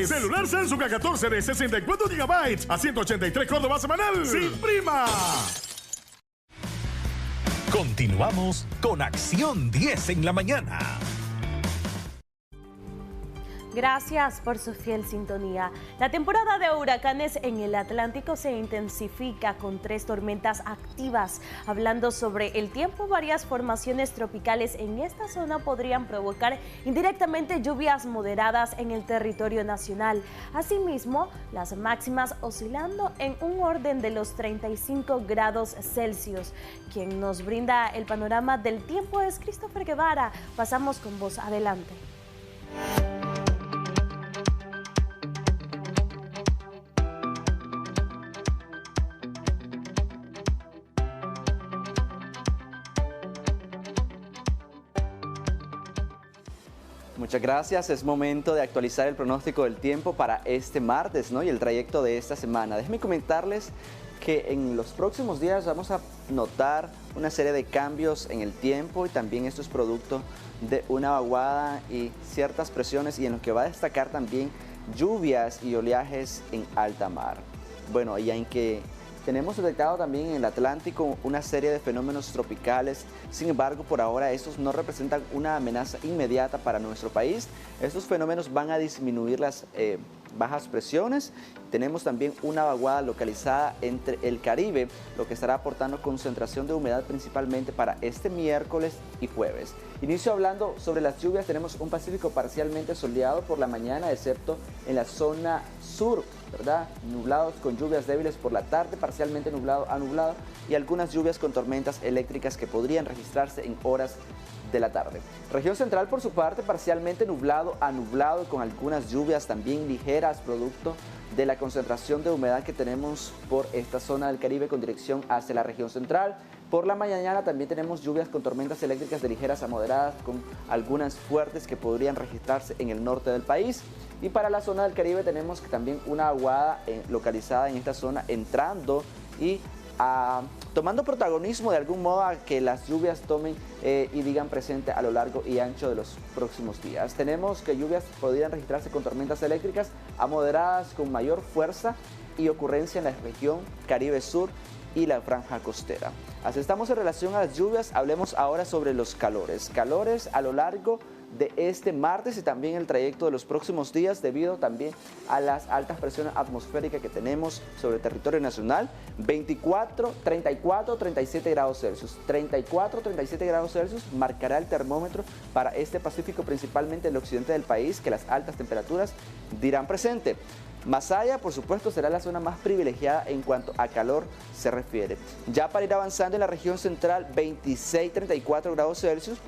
gratis. Celular Samsung A14 de 64 GB a 183 Córdoba semanal. ¡Sin prima! Continuamos con Acción 10 en la mañana. Gracias por su fiel sintonía. La temporada de huracanes en el Atlántico se intensifica con 3 tormentas activas. Hablando sobre el tiempo, varias formaciones tropicales en esta zona podrían provocar indirectamente lluvias moderadas en el territorio nacional. Asimismo, las máximas oscilando en un orden de los 35 grados Celsius. Quien nos brinda el panorama del tiempo es Christopher Guevara. Pasamos con vos. Adelante. Muchas gracias. Es momento de actualizar el pronóstico del tiempo para este martes, ¿no? Y el trayecto de esta semana. Déjenme comentarles que en los próximos días vamos a notar una serie de cambios en el tiempo y también esto es producto de una vaguada y ciertas presiones y en lo que va a destacar también lluvias y oleajes en alta mar. Bueno, ya en que tenemos detectado también en el Atlántico una serie de fenómenos tropicales, sin embargo por ahora estos no representan una amenaza inmediata para nuestro país. Estos fenómenos van a disminuir las bajas presiones. Tenemos también una vaguada localizada entre el Caribe, lo que estará aportando concentración de humedad principalmente para este miércoles y jueves. Inicio hablando sobre las lluvias. Tenemos un Pacífico parcialmente soleado por la mañana, excepto en la zona sur, ¿verdad? Nublados con lluvias débiles por la tarde, parcialmente nublado a nublado y algunas lluvias con tormentas eléctricas que podrían registrarse en horas de la tarde. Región central por su parte parcialmente nublado a nublado con algunas lluvias también ligeras producto de la concentración de humedad que tenemos por esta zona del Caribe con dirección hacia la región central. Por la mañana también tenemos lluvias con tormentas eléctricas de ligeras a moderadas con algunas fuertes que podrían registrarse en el norte del país. Y para la zona del Caribe tenemos también una aguada localizada en esta zona entrando y tomando protagonismo de algún modo a que las lluvias tomen y digan presente a lo largo y ancho de los próximos días. Tenemos que lluvias podrían registrarse con tormentas eléctricas a moderadas con mayor fuerza y ocurrencia en la región Caribe Sur y la franja costera. Así estamos en relación a las lluvias, hablemos ahora sobre los calores. Calores a lo largo de este martes y también el trayecto de los próximos días debido también a las altas presiones atmosféricas que tenemos sobre el territorio nacional. 34, 37 grados Celsius. 34, 37 grados Celsius marcará el termómetro para este Pacífico, principalmente en el occidente del país, que las altas temperaturas dirán presente. Masaya, por supuesto, será la zona más privilegiada en cuanto a calor se refiere. Ya para ir avanzando en la región central, 26, 34 grados Celsius.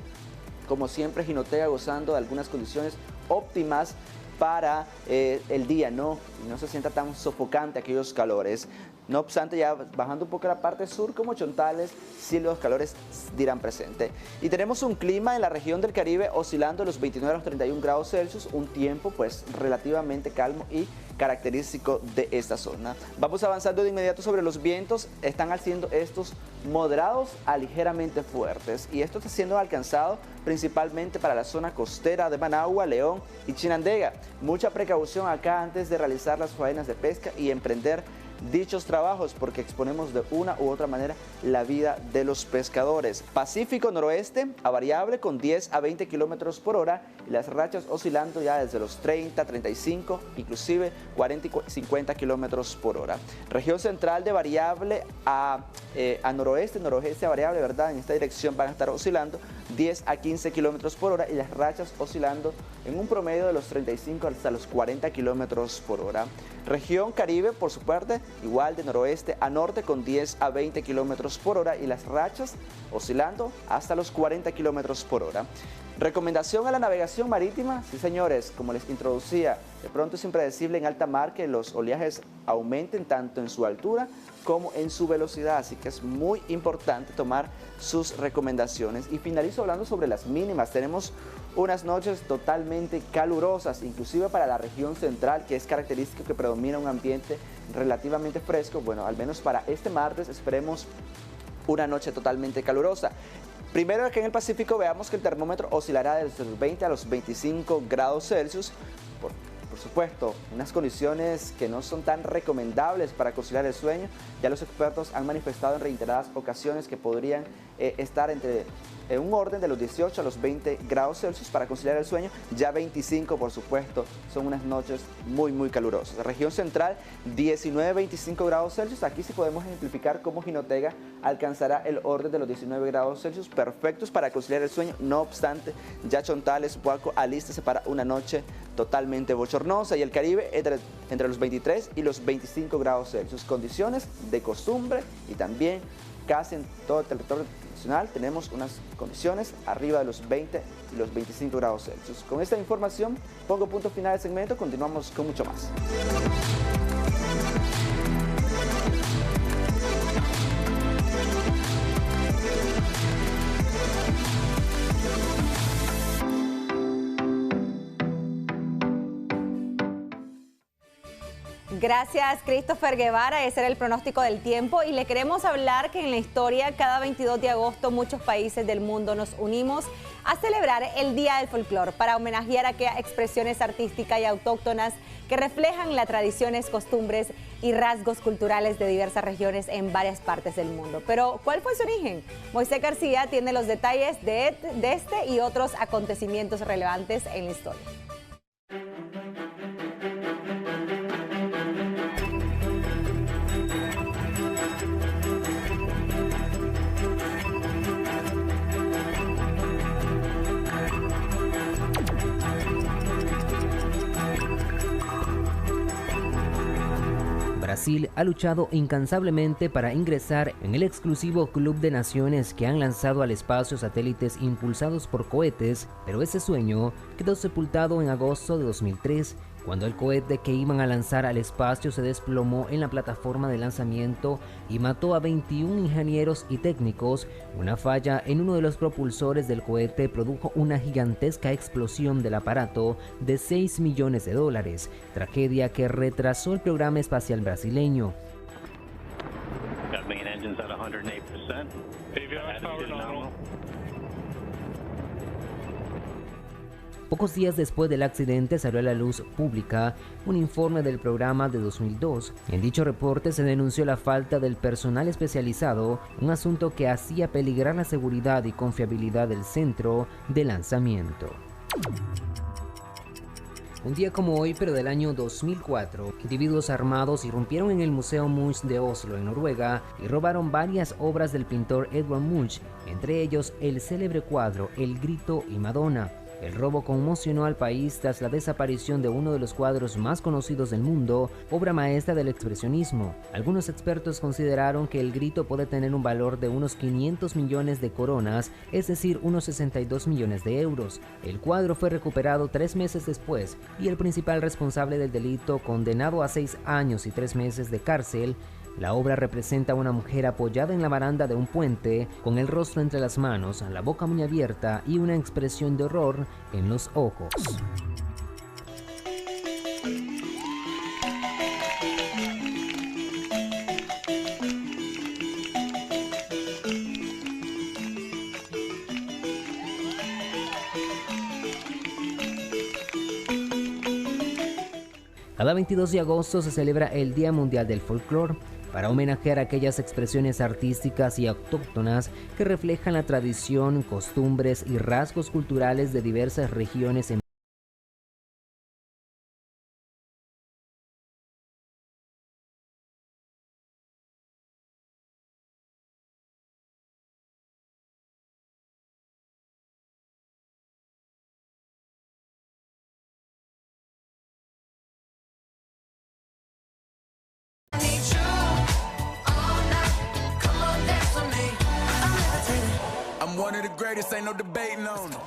Como siempre, Jinotega gozando de algunas condiciones óptimas para el día, no se sienta tan sofocante aquellos calores. No obstante, ya bajando un poco a la parte sur, como Chontales, sí los calores dirán presente. Y tenemos un clima en la región del Caribe oscilando los 29 a los 31 grados Celsius, un tiempo pues relativamente calmo y característico de esta zona. Vamos avanzando de inmediato sobre los vientos. Están haciendo estos moderados a ligeramente fuertes y esto está siendo alcanzado principalmente para la zona costera de Managua, León y Chinandega. Mucha precaución acá antes de realizar las faenas de pesca y emprender dichos trabajos porque exponemos de una u otra manera la vida de los pescadores. Pacífico noroeste a variable con 10 a 20 kilómetros por hora y las rachas oscilando ya desde los 30, 35, inclusive 40 y 50 kilómetros por hora. Región central de variable a noroeste a variable, ¿verdad? En esta dirección van a estar oscilando 10 a 15 kilómetros por hora y las rachas oscilando en un promedio de los 35 hasta los 40 kilómetros por hora. Región Caribe, por su parte, igual de noroeste a norte con 10 a 20 kilómetros por hora y las rachas oscilando hasta los 40 kilómetros por hora. Recomendación a la navegación marítima, sí señores, como les introducía, de pronto es impredecible en alta mar que los oleajes aumenten tanto en su altura como en su velocidad, así que es muy importante tomar sus recomendaciones. Y finalizo hablando sobre las mínimas. Tenemos unas noches totalmente calurosas, inclusive para la región central, que es característico que predomina un ambiente relativamente fresco. Bueno, al menos para este martes esperemos una noche totalmente calurosa. Primero, aquí en el Pacífico veamos que el termómetro oscilará desde los 20 a los 25 grados Celsius. Por supuesto, unas condiciones que no son tan recomendables para conciliar el sueño. Ya los expertos han manifestado en reiteradas ocasiones que podrían estar entre un orden de los 18 a los 20 grados Celsius para conciliar el sueño. Ya 25, por supuesto, son unas noches muy calurosas. La región central, 19-25 grados Celsius. Aquí sí podemos ejemplificar cómo Jinotega alcanzará el orden de los 19 grados Celsius, perfectos para conciliar el sueño. No obstante, ya Chontales, Puaco, alístese para una noche totalmente bochornosa, y el Caribe entre los 23 y los 25 grados Celsius. Condiciones de costumbre, y también casi en todo el territorio nacional tenemos unas condiciones arriba de los 20 y los 25 grados Celsius. Con esta información pongo punto final al segmento. Continuamos con mucho más. Gracias, Christopher Guevara. Ese era el pronóstico del tiempo, y le queremos hablar que en la historia, cada 22 de agosto, muchos países del mundo nos unimos a celebrar el Día del Folclor para homenajear aquellas expresiones artísticas y autóctonas que reflejan las tradiciones, costumbres y rasgos culturales de diversas regiones en varias partes del mundo. Pero, ¿cuál fue su origen? Moisés García tiene los detalles de este y otros acontecimientos relevantes en la historia. Brasil ha luchado incansablemente para ingresar en el exclusivo club de naciones que han lanzado al espacio satélites impulsados por cohetes, pero ese sueño quedó sepultado en agosto de 2003, cuando el cohete que iban a lanzar al espacio se desplomó en la plataforma de lanzamiento y mató a 21 ingenieros y técnicos. Una falla en uno de los propulsores del cohete produjo una gigantesca explosión del aparato de $6 millones, tragedia que retrasó el programa espacial brasileño. Pocos días después del accidente salió a la luz pública un informe del programa de 2002. En dicho reporte se denunció la falta del personal especializado, un asunto que hacía peligrar la seguridad y confiabilidad del centro de lanzamiento. Un día como hoy, pero del año 2004, individuos armados irrumpieron en el Museo Munch de Oslo, en Noruega, y robaron varias obras del pintor Edvard Munch, entre ellos el célebre cuadro El Grito y Madonna. El robo conmocionó al país tras la desaparición de uno de los cuadros más conocidos del mundo, obra maestra del expresionismo. Algunos expertos consideraron que El Grito puede tener un valor de unos 500 millones de coronas, es decir, unos 62 millones de euros. El cuadro fue recuperado 3 meses después, y el principal responsable del delito, condenado a 6 años y 3 meses de cárcel. La obra representa a una mujer apoyada en la baranda de un puente, con el rostro entre las manos, la boca muy abierta y una expresión de horror en los ojos. Cada 22 de agosto se celebra el Día Mundial del Folclor, para homenajear aquellas expresiones artísticas y autóctonas que reflejan la tradición, costumbres y rasgos culturales de diversas regiones en one of the greatest, ain't no debating on it.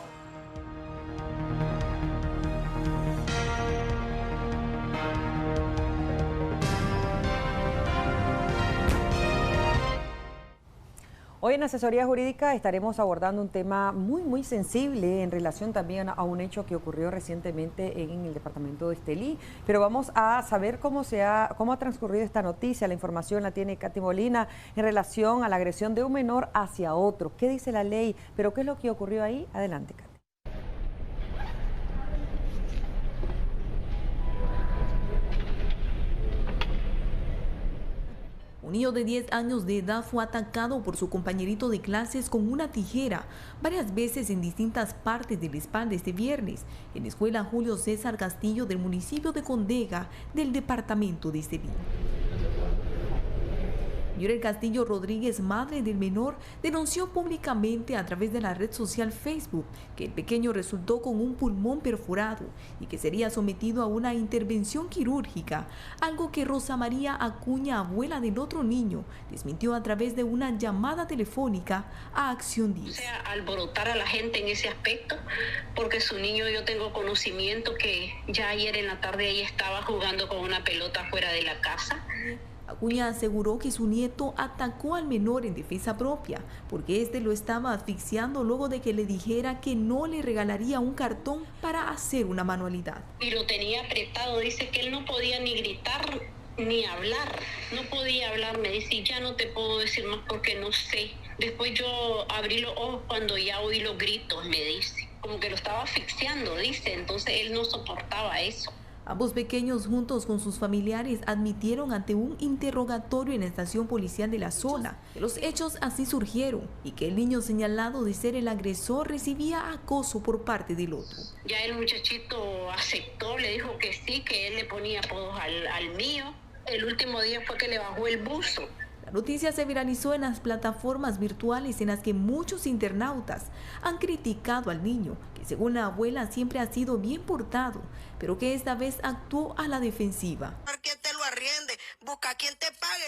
Hoy en Asesoría Jurídica estaremos abordando un tema muy sensible en relación también a un hecho que ocurrió recientemente en el departamento de Estelí. Pero vamos a saber cómo ha transcurrido esta noticia. La información la tiene Katy Molina en relación a la agresión de un menor hacia otro. ¿Qué dice la ley? ¿Pero qué es lo que ocurrió ahí? Adelante, Katy. Un niño de 10 años de edad fue atacado por su compañerito de clases con una tijera varias veces en distintas partes de la espalda este viernes en la escuela Julio César Castillo del municipio de Condega del departamento de Estelí. Yorel Castillo Rodríguez, madre del menor, denunció públicamente a través de la red social Facebook que el pequeño resultó con un pulmón perforado y que sería sometido a una intervención quirúrgica, algo que Rosa María Acuña, abuela del otro niño, desmintió a través de una llamada telefónica a Acción 10. O sea, alborotar a la gente en ese aspecto, porque su niño, yo tengo conocimiento que ya ayer en la tarde ella estaba jugando con una pelota fuera de la casa. Acuña aseguró que su nieto atacó al menor en defensa propia, porque este lo estaba asfixiando luego de que le dijera que no le regalaría un cartón para hacer una manualidad. Y lo tenía apretado, dice que él no podía ni gritar ni hablar, no podía hablar, me dice, y ya no te puedo decir más porque no sé. Después yo abrí los ojos cuando ya oí los gritos, me dice, como que lo estaba asfixiando, dice, entonces él no soportaba eso. Ambos pequeños, juntos con sus familiares, admitieron ante un interrogatorio en la estación policial de la zona que los hechos así surgieron y que el niño señalado de ser el agresor recibía acoso por parte del otro. Ya el muchachito aceptó, le dijo que sí, que él le ponía apodos al mío. El último día fue que le bajó el buzo. La noticia se viralizó en las plataformas virtuales en las que muchos internautas han criticado al niño, que según la abuela siempre ha sido bien portado, pero que esta vez actuó a la defensiva. ¿Quién te lo arriende? Busca quien te pague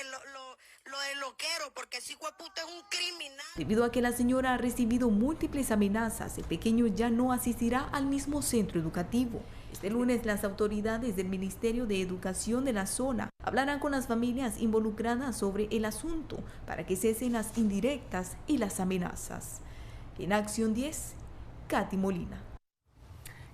lo del loquero, porque ese hijo de puta es un criminal. Debido a que la señora ha recibido múltiples amenazas, el pequeño ya no asistirá al mismo centro educativo. Este lunes, las autoridades del Ministerio de Educación de la zona hablarán con las familias involucradas sobre el asunto para que cesen las indirectas y las amenazas. En Acción 10, Katy Molina.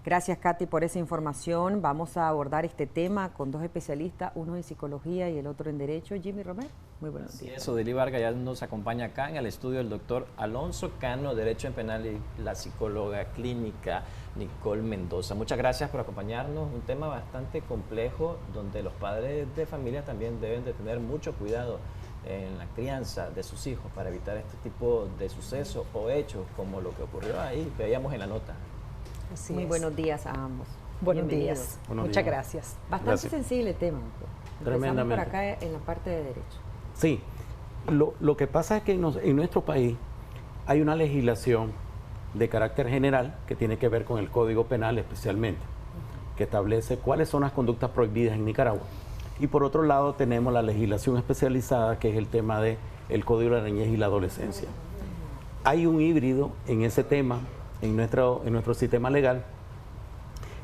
Gracias, Katy, por esa información. Vamos a abordar este tema con dos especialistas, uno en psicología y el otro en derecho. Jimmy Romero, muy buenos días. Odely Vargas ya nos acompaña acá en el estudio el doctor Alonso Cano, Derecho en Penal, y la psicóloga clínica Nicole Mendoza. Muchas gracias por acompañarnos. Un tema bastante complejo donde los padres de familia también deben de tener mucho cuidado en la crianza de sus hijos para evitar este tipo de sucesos o hechos como lo que ocurrió ahí, que veíamos en la nota. Así Muy buenos días a ambos. Buenos días. Muchas gracias. Bastante sensible el tema. Tremendamente. Empezamos por acá en la parte de derecho. Sí. Lo que pasa es que en nuestro país hay una legislación de carácter general que tiene que ver con el Código Penal especialmente, que establece cuáles son las conductas prohibidas en Nicaragua. Y por otro lado tenemos la legislación especializada, que es el tema del Código de la Niñez y la Adolescencia. Hay un híbrido en ese tema, en nuestro sistema legal,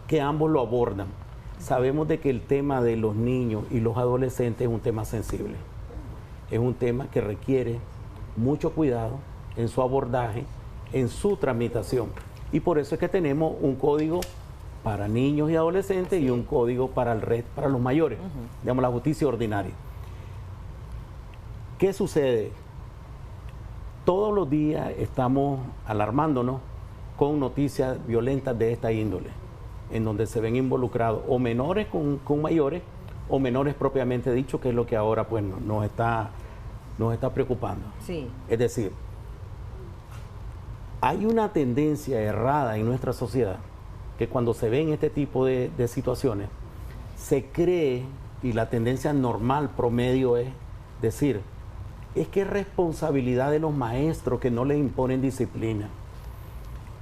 que ambos lo abordan. Sabemos de que el tema de los niños y los adolescentes es un tema sensible. Es un tema que requiere mucho cuidado en su abordaje, en su tramitación. Y por eso es que tenemos un código para niños y adolescentes y un código para los mayores, digamos la justicia ordinaria. ¿Qué sucede? Todos los días estamos alarmándonos con noticias violentas de esta índole, en donde se ven involucrados o menores con mayores o menores propiamente dicho, que es lo que ahora pues nos está preocupando. Sí. Es decir, hay una tendencia errada en nuestra sociedad que cuando se ven este tipo de situaciones, se cree, y la tendencia normal promedio es decir, es que es responsabilidad de los maestros que no les imponen disciplina.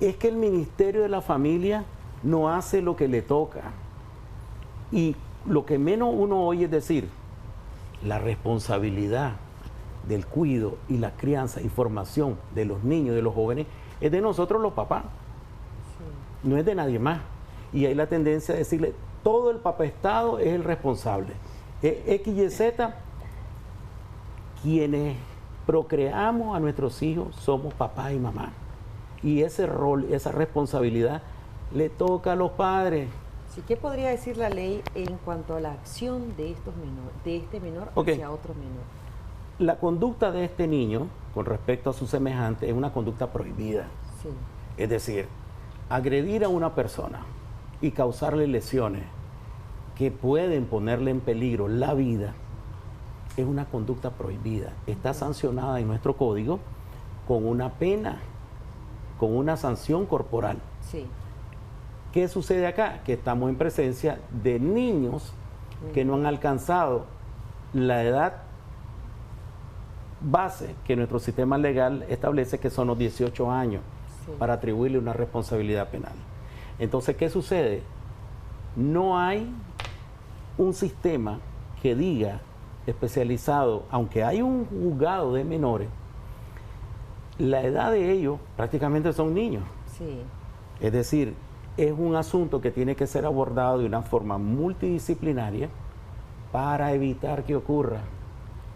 Es que el Ministerio de la Familia no hace lo que le toca. Y lo que menos uno oye es decir, la responsabilidad del cuidado y la crianza y formación de los niños y de los jóvenes es de nosotros los papás, no es de nadie más. Y hay la tendencia de decirle, todo el papestado es el responsable. X y Z, quienes procreamos a nuestros hijos somos papá y mamá. Y ese rol, esa responsabilidad le toca a los padres. Sí, ¿qué podría decir la ley en cuanto a la acción de este menor hacia otro menor? La conducta de este niño con respecto a su semejante es una conducta prohibida. Sí. Es decir, agredir a una persona y causarle lesiones que pueden ponerle en peligro la vida es una conducta prohibida. Está sancionada en nuestro código con una pena, con una sanción corporal. Sí. ¿Qué sucede acá? Que estamos en presencia de niños que no han alcanzado la edad base que nuestro sistema legal establece, que son los 18 años, para atribuirle una responsabilidad penal. Entonces, ¿qué sucede? No hay un sistema que diga especializado, aunque hay un juzgado de menores, la edad de ellos prácticamente son niños. Sí. Es decir, es un asunto que tiene que ser abordado de una forma multidisciplinaria para evitar que ocurra.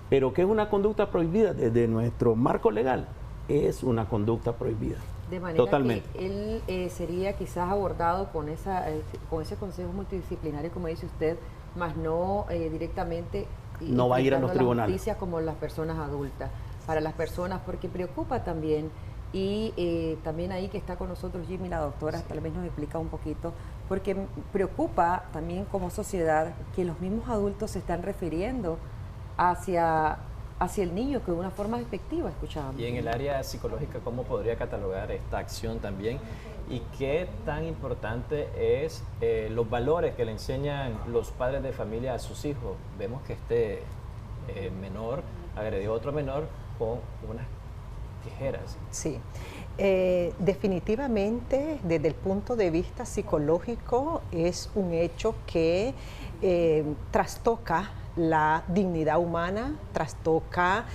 Pero ¿qué es una conducta prohibida? Desde nuestro marco legal, es una conducta prohibida. De manera totalmente. que él sería quizás abordado con ese consejo multidisciplinario, como dice usted, más no directamente no va a ir a los tribunales. Justicia como las personas adultas, para las personas, porque preocupa también, y también ahí que está con nosotros Jimmy, la doctora, tal vez nos explica un poquito, porque preocupa también como sociedad que los mismos adultos se están refiriendo hacia el niño que de una forma despectiva, escuchábamos. Y en el área psicológica, ¿cómo podría catalogar esta acción también? ¿Y qué tan importante es los valores que le enseñan los padres de familia a sus hijos? Vemos que este menor agredió a otro menor con unas tijeras. Sí, definitivamente desde el punto de vista psicológico es un hecho que trastoca la dignidad humana, trastoca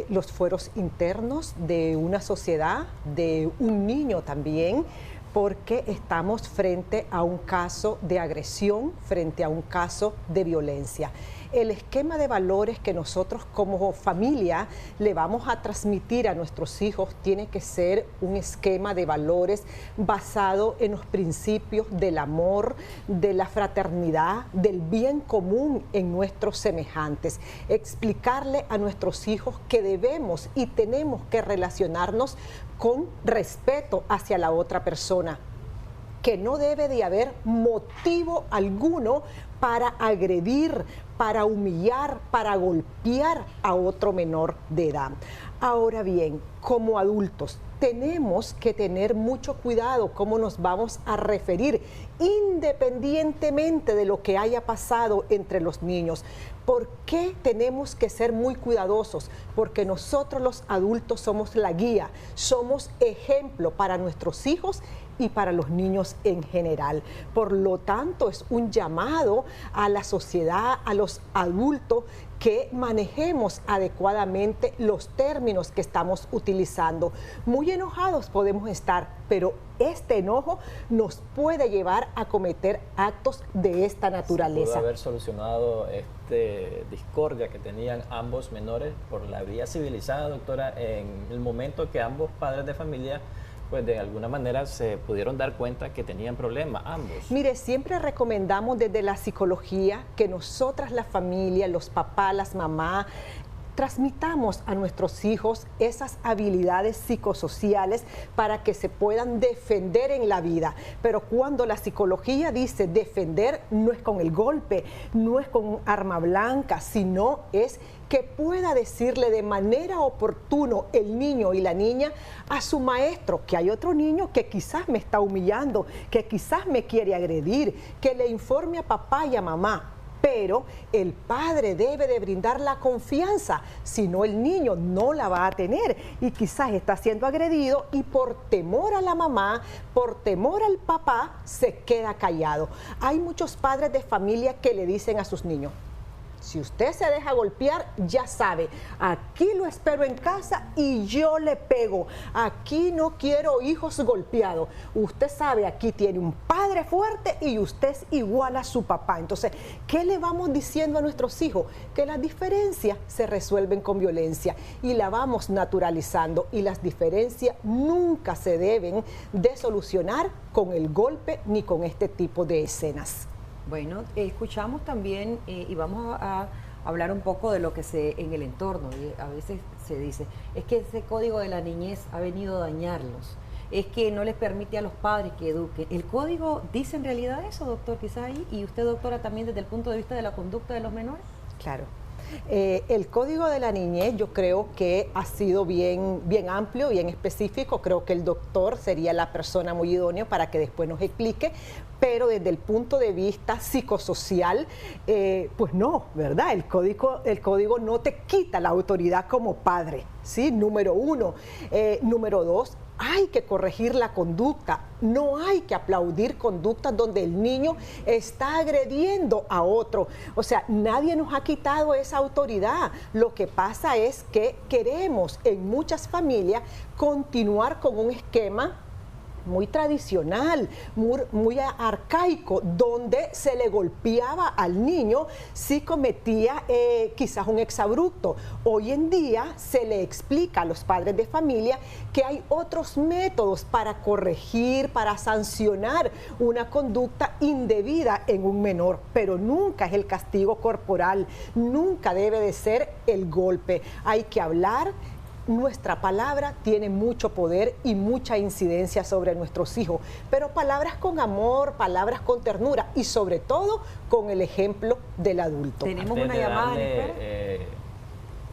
los fueros internos de una sociedad, de un niño también, porque estamos frente a un caso de agresión, frente a un caso de violencia. El esquema de valores que nosotros como familia le vamos a transmitir a nuestros hijos tiene que ser un esquema de valores basado en los principios del amor, de la fraternidad, del bien común en nuestros semejantes. Explicarle a nuestros hijos que debemos y tenemos que relacionarnos con respeto hacia la otra persona, que no debe de haber motivo alguno para agredir, para humillar, para golpear a otro menor de edad. Ahora bien, como adultos, tenemos que tener mucho cuidado cómo nos vamos a referir, independientemente de lo que haya pasado entre los niños. ¿Por qué tenemos que ser muy cuidadosos? Porque nosotros los adultos somos la guía, somos ejemplo para nuestros hijos y para los niños en general. Por lo tanto, es un llamado a la sociedad, a los adultos, que manejemos adecuadamente los términos que estamos utilizando. Muy enojados podemos estar, pero este enojo nos puede llevar a cometer actos de esta naturaleza. ¿Se pudo haber solucionado discordia que tenían ambos menores por la vía civilizada, doctora, en el momento que ambos padres de familia pues de alguna manera se pudieron dar cuenta que tenían problemas ambos? Mire, siempre recomendamos desde la psicología que nosotras, la familia, los papás, las mamás, transmitamos a nuestros hijos esas habilidades psicosociales para que se puedan defender en la vida. Pero cuando la psicología dice defender, no es con el golpe, no es con un arma blanca, sino es que pueda decirle de manera oportuna el niño y la niña a su maestro que hay otro niño que quizás me está humillando, que quizás me quiere agredir, que le informe a papá y a mamá. Pero el padre debe de brindar la confianza, si no el niño no la va a tener y quizás está siendo agredido y por temor a la mamá, por temor al papá, se queda callado. Hay muchos padres de familia que le dicen a sus niños: si usted se deja golpear, ya sabe, aquí lo espero en casa y yo le pego. Aquí no quiero hijos golpeados. Usted sabe, aquí tiene un padre fuerte y usted es igual a su papá. Entonces, ¿qué le vamos diciendo a nuestros hijos? Que las diferencias se resuelven con violencia y la vamos naturalizando. Y las diferencias nunca se deben de solucionar con el golpe ni con este tipo de escenas. Bueno, escuchamos también y vamos a hablar un poco de lo que en el entorno, y a veces se dice, es que ese código de la niñez ha venido a dañarlos, es que no les permite a los padres que eduquen. ¿El código dice en realidad eso, doctor, quizás ahí? Y usted, doctora, también desde el punto de vista de la conducta de los menores. Claro. El Código de la Niñez yo creo que ha sido bien amplio, bien específico. Creo que el doctor sería la persona muy idónea para que después nos explique, pero desde el punto de vista psicosocial, pues no, ¿verdad? El código no te quita la autoridad como padre, ¿sí? Número uno. Número dos, hay que corregir la conducta. No hay que aplaudir conductas donde el niño está agrediendo a otro. O sea, nadie nos ha quitado esa autoridad. Lo que pasa es que queremos en muchas familias continuar con un esquema muy tradicional, muy arcaico, donde se le golpeaba al niño si cometía quizás un exabrupto. Hoy en día se le explica a los padres de familia que hay otros métodos para corregir, para sancionar una conducta indebida en un menor, pero nunca es el castigo corporal, nunca debe de ser el golpe. Hay que hablar. Nuestra palabra tiene mucho poder y mucha incidencia sobre nuestros hijos, pero palabras con amor, palabras con ternura y sobre todo con el ejemplo del adulto. Tenemos una llamada en espera.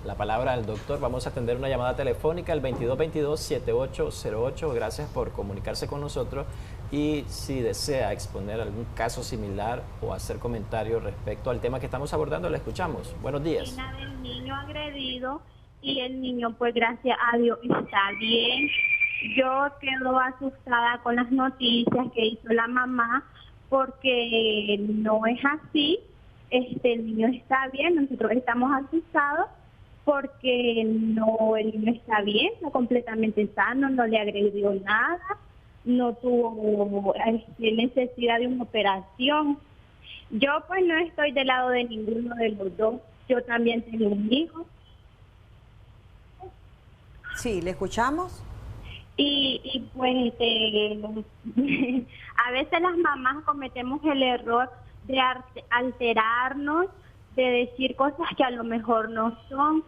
La palabra al doctor. Vamos a atender una llamada telefónica al 2222-7808. Gracias por comunicarse con nosotros. Y si desea exponer algún caso similar o hacer comentarios respecto al tema que estamos abordando, le escuchamos. Buenos días. Del niño agredido. Y el niño, pues gracias a Dios, está bien. Yo quedo asustada con las noticias que hizo la mamá, porque no es así. El niño está bien, nosotros estamos asustados porque el niño está bien, está completamente sano, no le agredió nada, no tuvo necesidad de una operación. Yo pues no estoy del lado de ninguno de los dos. Yo también tengo un hijo. Sí, ¿le escuchamos? Y pues a veces las mamás cometemos el error de alterarnos, de decir cosas que a lo mejor no son,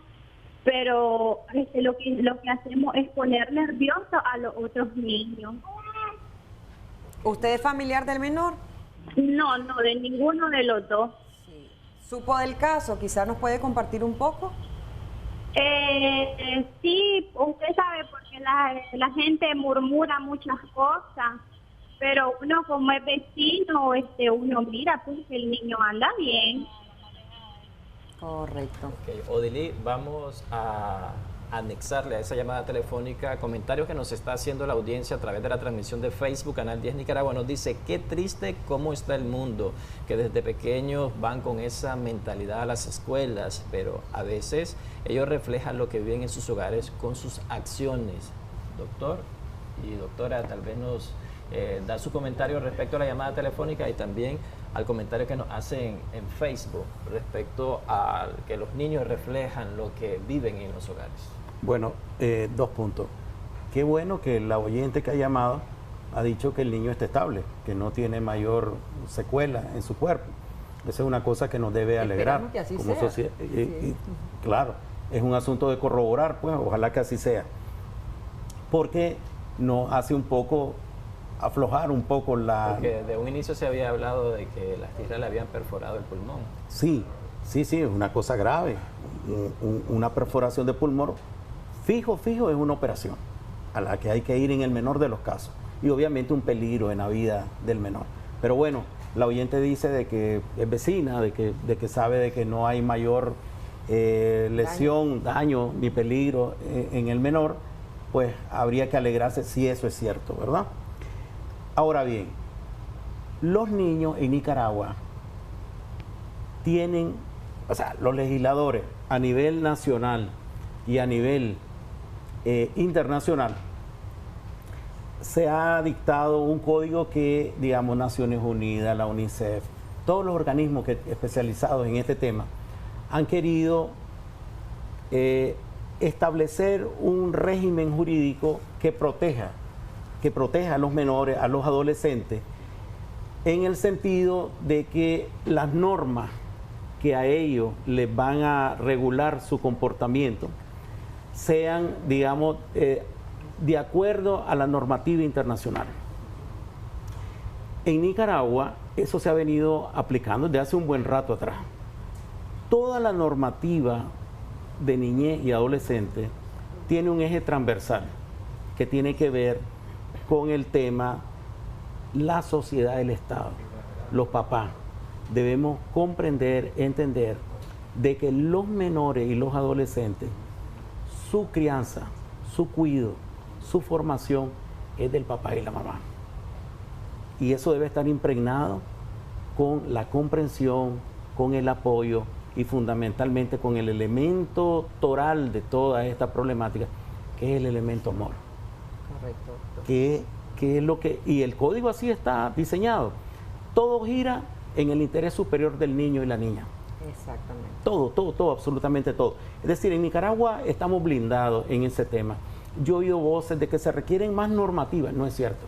pero lo que hacemos es poner nervioso a los otros niños. ¿Usted es familiar del menor? No, de ninguno de los dos. Sí. ¿Supo del caso? ¿Quizás nos puede compartir un poco? Sí, usted sabe, porque la gente murmura muchas cosas, pero uno como es vecino, uno mira, pues el niño anda bien. Correcto. Okay. Odilí, vamos a anexarle a esa llamada telefónica comentarios que nos está haciendo la audiencia a través de la transmisión de Facebook, Canal 10 Nicaragua. Nos dice: qué triste cómo está el mundo, que desde pequeños van con esa mentalidad a las escuelas, pero a veces ellos reflejan lo que viven en sus hogares con sus acciones. Doctor y doctora, tal vez nos da su comentario respecto a la llamada telefónica y también al comentario que nos hacen en Facebook respecto a que los niños reflejan lo que viven en los hogares. Bueno, 2 puntos. Qué bueno que la oyente que ha llamado ha dicho que el niño está estable, que no tiene mayor secuela en su cuerpo. Esa es una cosa que nos debe alegrar que así como sea. sociedad. Y, claro, es un asunto de corroborar, pues ojalá que así sea. Porque nos hace un poco aflojar un poco la... Porque de un inicio se había hablado de que las tijeras le habían perforado el pulmón. Sí, es una cosa grave. Una perforación de pulmón, fijo, es una operación a la que hay que ir en el menor de los casos. Y obviamente un peligro en la vida del menor. Pero bueno, la oyente dice de que es vecina, de que sabe de que no hay mayor lesión, daño ni peligro en el menor, pues habría que alegrarse si eso es cierto, ¿verdad? Ahora bien, los niños en Nicaragua tienen, o sea, los legisladores a nivel nacional y a nivel internacional, se ha dictado un código que, digamos, Naciones Unidas, la UNICEF, todos los organismos especializados en este tema han querido establecer un régimen jurídico que proteja a los menores, a los adolescentes, en el sentido de que las normas que a ellos les van a regular su comportamiento sean, digamos, de acuerdo a la normativa internacional. En Nicaragua eso se ha venido aplicando desde hace un buen rato atrás. toda la normativa de niñez y adolescente tiene un eje transversal que tiene que ver con el tema la sociedad del Estado. Los papás debemos comprender, entender de que los menores y los adolescentes, su crianza, su cuidado, su formación es del papá y la mamá. Y eso debe estar impregnado con la comprensión, con el apoyo y fundamentalmente con el elemento toral de toda esta problemática, que es el elemento amor. Correcto. Que es lo que, y el código así está diseñado. Todo gira en el interés superior del niño y la niña. Exactamente. Todo, absolutamente todo. Es decir, en Nicaragua estamos blindados en ese tema. Yo he oído voces de que se requieren más normativas. No es cierto.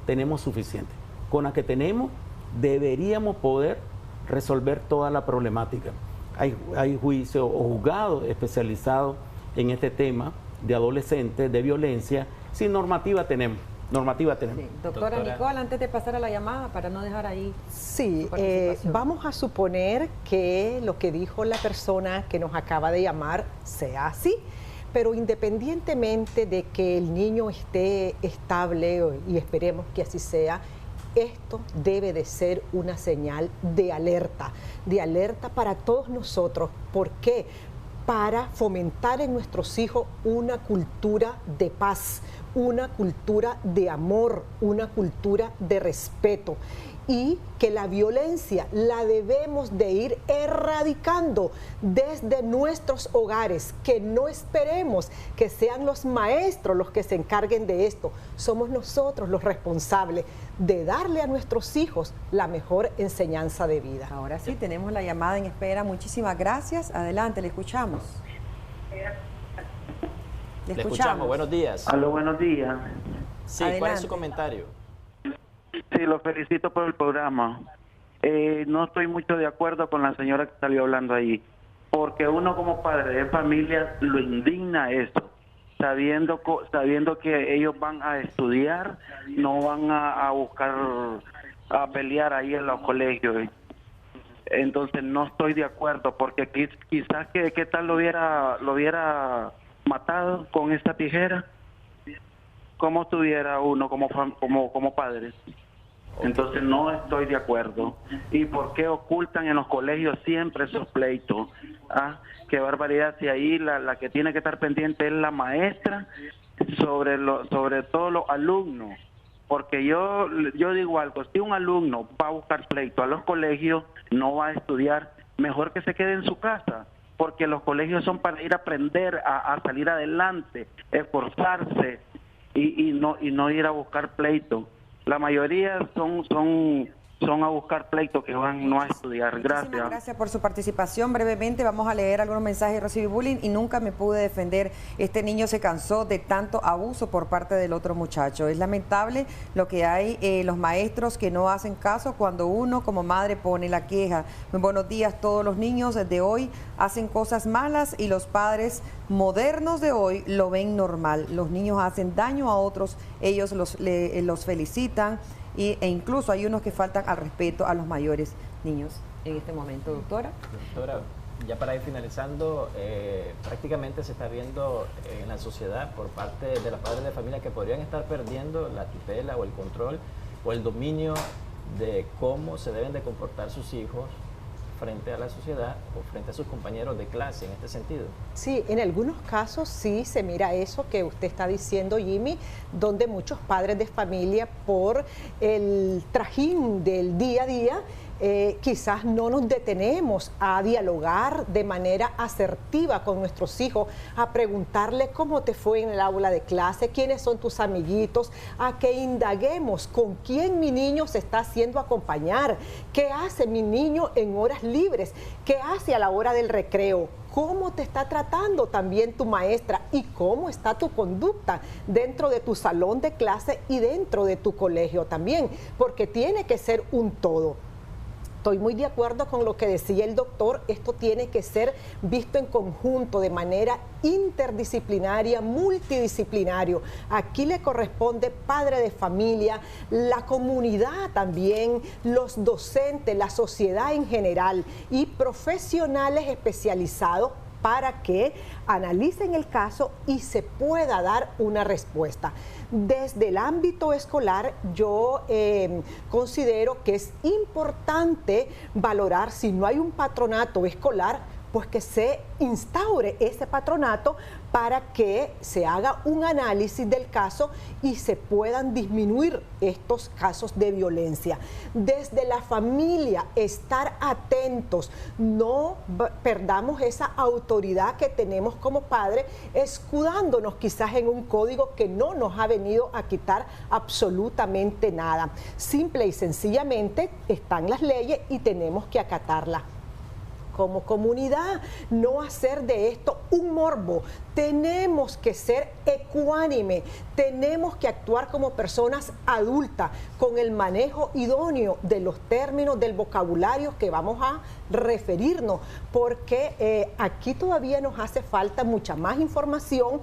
Tenemos suficiente. Con la que tenemos, deberíamos poder resolver toda la problemática. Hay juicios o juzgados especializados en este tema de adolescentes, de violencia. Sí, normativa tenemos. Sí. Doctora Nicole, antes de pasar a la llamada, para no dejar ahí. Sí, vamos a suponer que lo que dijo la persona que nos acaba de llamar sea así, pero independientemente de que el niño esté estable, y esperemos que así sea, esto debe de ser una señal de alerta para todos nosotros. ¿Por qué? Para fomentar en nuestros hijos una cultura de paz, una cultura de amor, una cultura de respeto, y que la violencia la debemos de ir erradicando desde nuestros hogares, que no esperemos que sean los maestros los que se encarguen de esto. Somos nosotros los responsables de darle a nuestros hijos la mejor enseñanza de vida. Ahora sí, tenemos la llamada en espera. Muchísimas gracias. Adelante, le escuchamos. Le escuchamos, buenos días. Aló, buenos días. Sí, adelante. ¿Cuál es su comentario? Sí, lo felicito por el programa. No estoy mucho de acuerdo con la señora que salió hablando ahí, porque uno como padre de familia lo indigna eso, sabiendo que ellos van a estudiar, no van a buscar, a pelear ahí en los colegios. Entonces no estoy de acuerdo, porque quizás ¿qué tal lo hubiera matado con esta tijera? ¿Cómo estuviera uno como padre? Entonces no estoy de acuerdo. ¿Y por qué ocultan en los colegios siempre esos pleitos? ¿Ah? Qué barbaridad, si ahí la que tiene que estar pendiente es la maestra sobre todo los alumnos. Porque yo digo algo, si un alumno va a buscar pleito a los colegios, no va a estudiar, mejor que se quede en su casa, porque los colegios son para ir a aprender a salir adelante, esforzarse y no ir a buscar pleito. La mayoría son a buscar pleito, que van no a estudiar. Gracias. Muchísimas gracias por su participación. Brevemente vamos a leer algunos mensajes. Recibí bullying y nunca me pude defender. Este niño se cansó de tanto abuso por parte del otro muchacho. Es lamentable lo que hay, los maestros que no hacen caso cuando uno como madre pone la queja. Muy buenos días. Todos los niños de hoy hacen cosas malas y los padres modernos de hoy lo ven normal. Los niños hacen daño a otros, ellos los felicitan e incluso hay unos que faltan al respeto a los mayores niños en este momento. Doctora. Doctora, ya para ir finalizando, prácticamente se está viendo en la sociedad por parte de los padres de familia que podrían estar perdiendo la tutela o el control o el dominio de cómo se deben de comportar sus hijos frente a la sociedad o frente a sus compañeros de clase en este sentido. Sí, en algunos casos sí se mira eso que usted está diciendo, Jimmy, donde muchos padres de familia por el trajín del día a día quizás no nos detenemos a dialogar de manera asertiva con nuestros hijos, a preguntarle cómo te fue en el aula de clase, quiénes son tus amiguitos, a que indaguemos con quién mi niño se está haciendo acompañar, qué hace mi niño en horas libres, qué hace a la hora del recreo, cómo te está tratando también tu maestra y cómo está tu conducta dentro de tu salón de clase y dentro de tu colegio también, porque tiene que ser un todo. Estoy muy de acuerdo con lo que decía el doctor. Esto tiene que ser visto en conjunto, de manera interdisciplinaria, multidisciplinario. Aquí le corresponde padre de familia, la comunidad también, los docentes, la sociedad en general y profesionales especializados para que analicen el caso y se pueda dar una respuesta. Desde el ámbito escolar, yo considero que es importante valorar, si no hay un patronato escolar, pues que se instaure ese patronato para que se haga un análisis del caso y se puedan disminuir estos casos de violencia. Desde la familia, estar atentos, no perdamos esa autoridad que tenemos como padres, escudándonos quizás en un código que no nos ha venido a quitar absolutamente nada. Simple y sencillamente están las leyes y tenemos que acatarlas. Como comunidad, no hacer de esto un morbo. Tenemos que ser ecuánime, tenemos que actuar como personas adultas, con el manejo idóneo de los términos, del vocabulario que vamos a referirnos, porque aquí todavía nos hace falta mucha más información.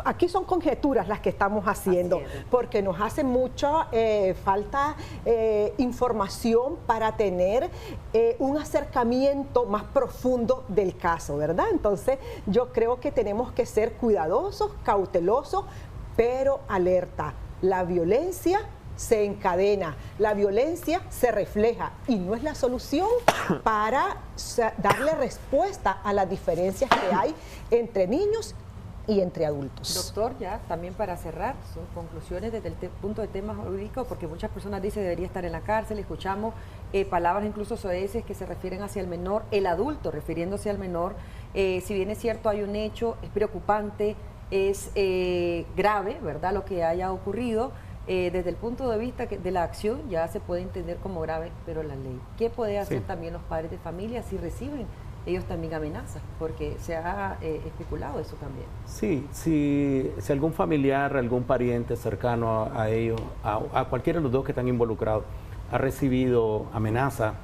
Aquí son conjeturas las que estamos haciendo, porque nos hace mucha falta información para tener un acercamiento más profundo del caso, ¿verdad? Entonces, yo creo que tenemos que ser cuidadosos, cautelosos, pero alerta. La violencia se encadena, la violencia se refleja y no es la solución para darle respuesta a las diferencias que hay entre niños y entre adultos. Doctor, ya también para cerrar, sus conclusiones desde el punto de tema jurídico, porque muchas personas dicen debería estar en la cárcel, escuchamos palabras incluso soeces que se refieren hacia el menor, el adulto refiriéndose al menor. Si bien es cierto, hay un hecho, es preocupante, es grave, ¿verdad?, lo que haya ocurrido. Desde el punto de vista de la acción ya se puede entender como grave, pero la ley, ¿qué puede hacer también los padres de familia si reciben ellos también amenazan? Porque se ha especulado eso también. Sí, si algún familiar, algún pariente cercano a ellos, a cualquiera de los dos que están involucrados, ha recibido amenaza,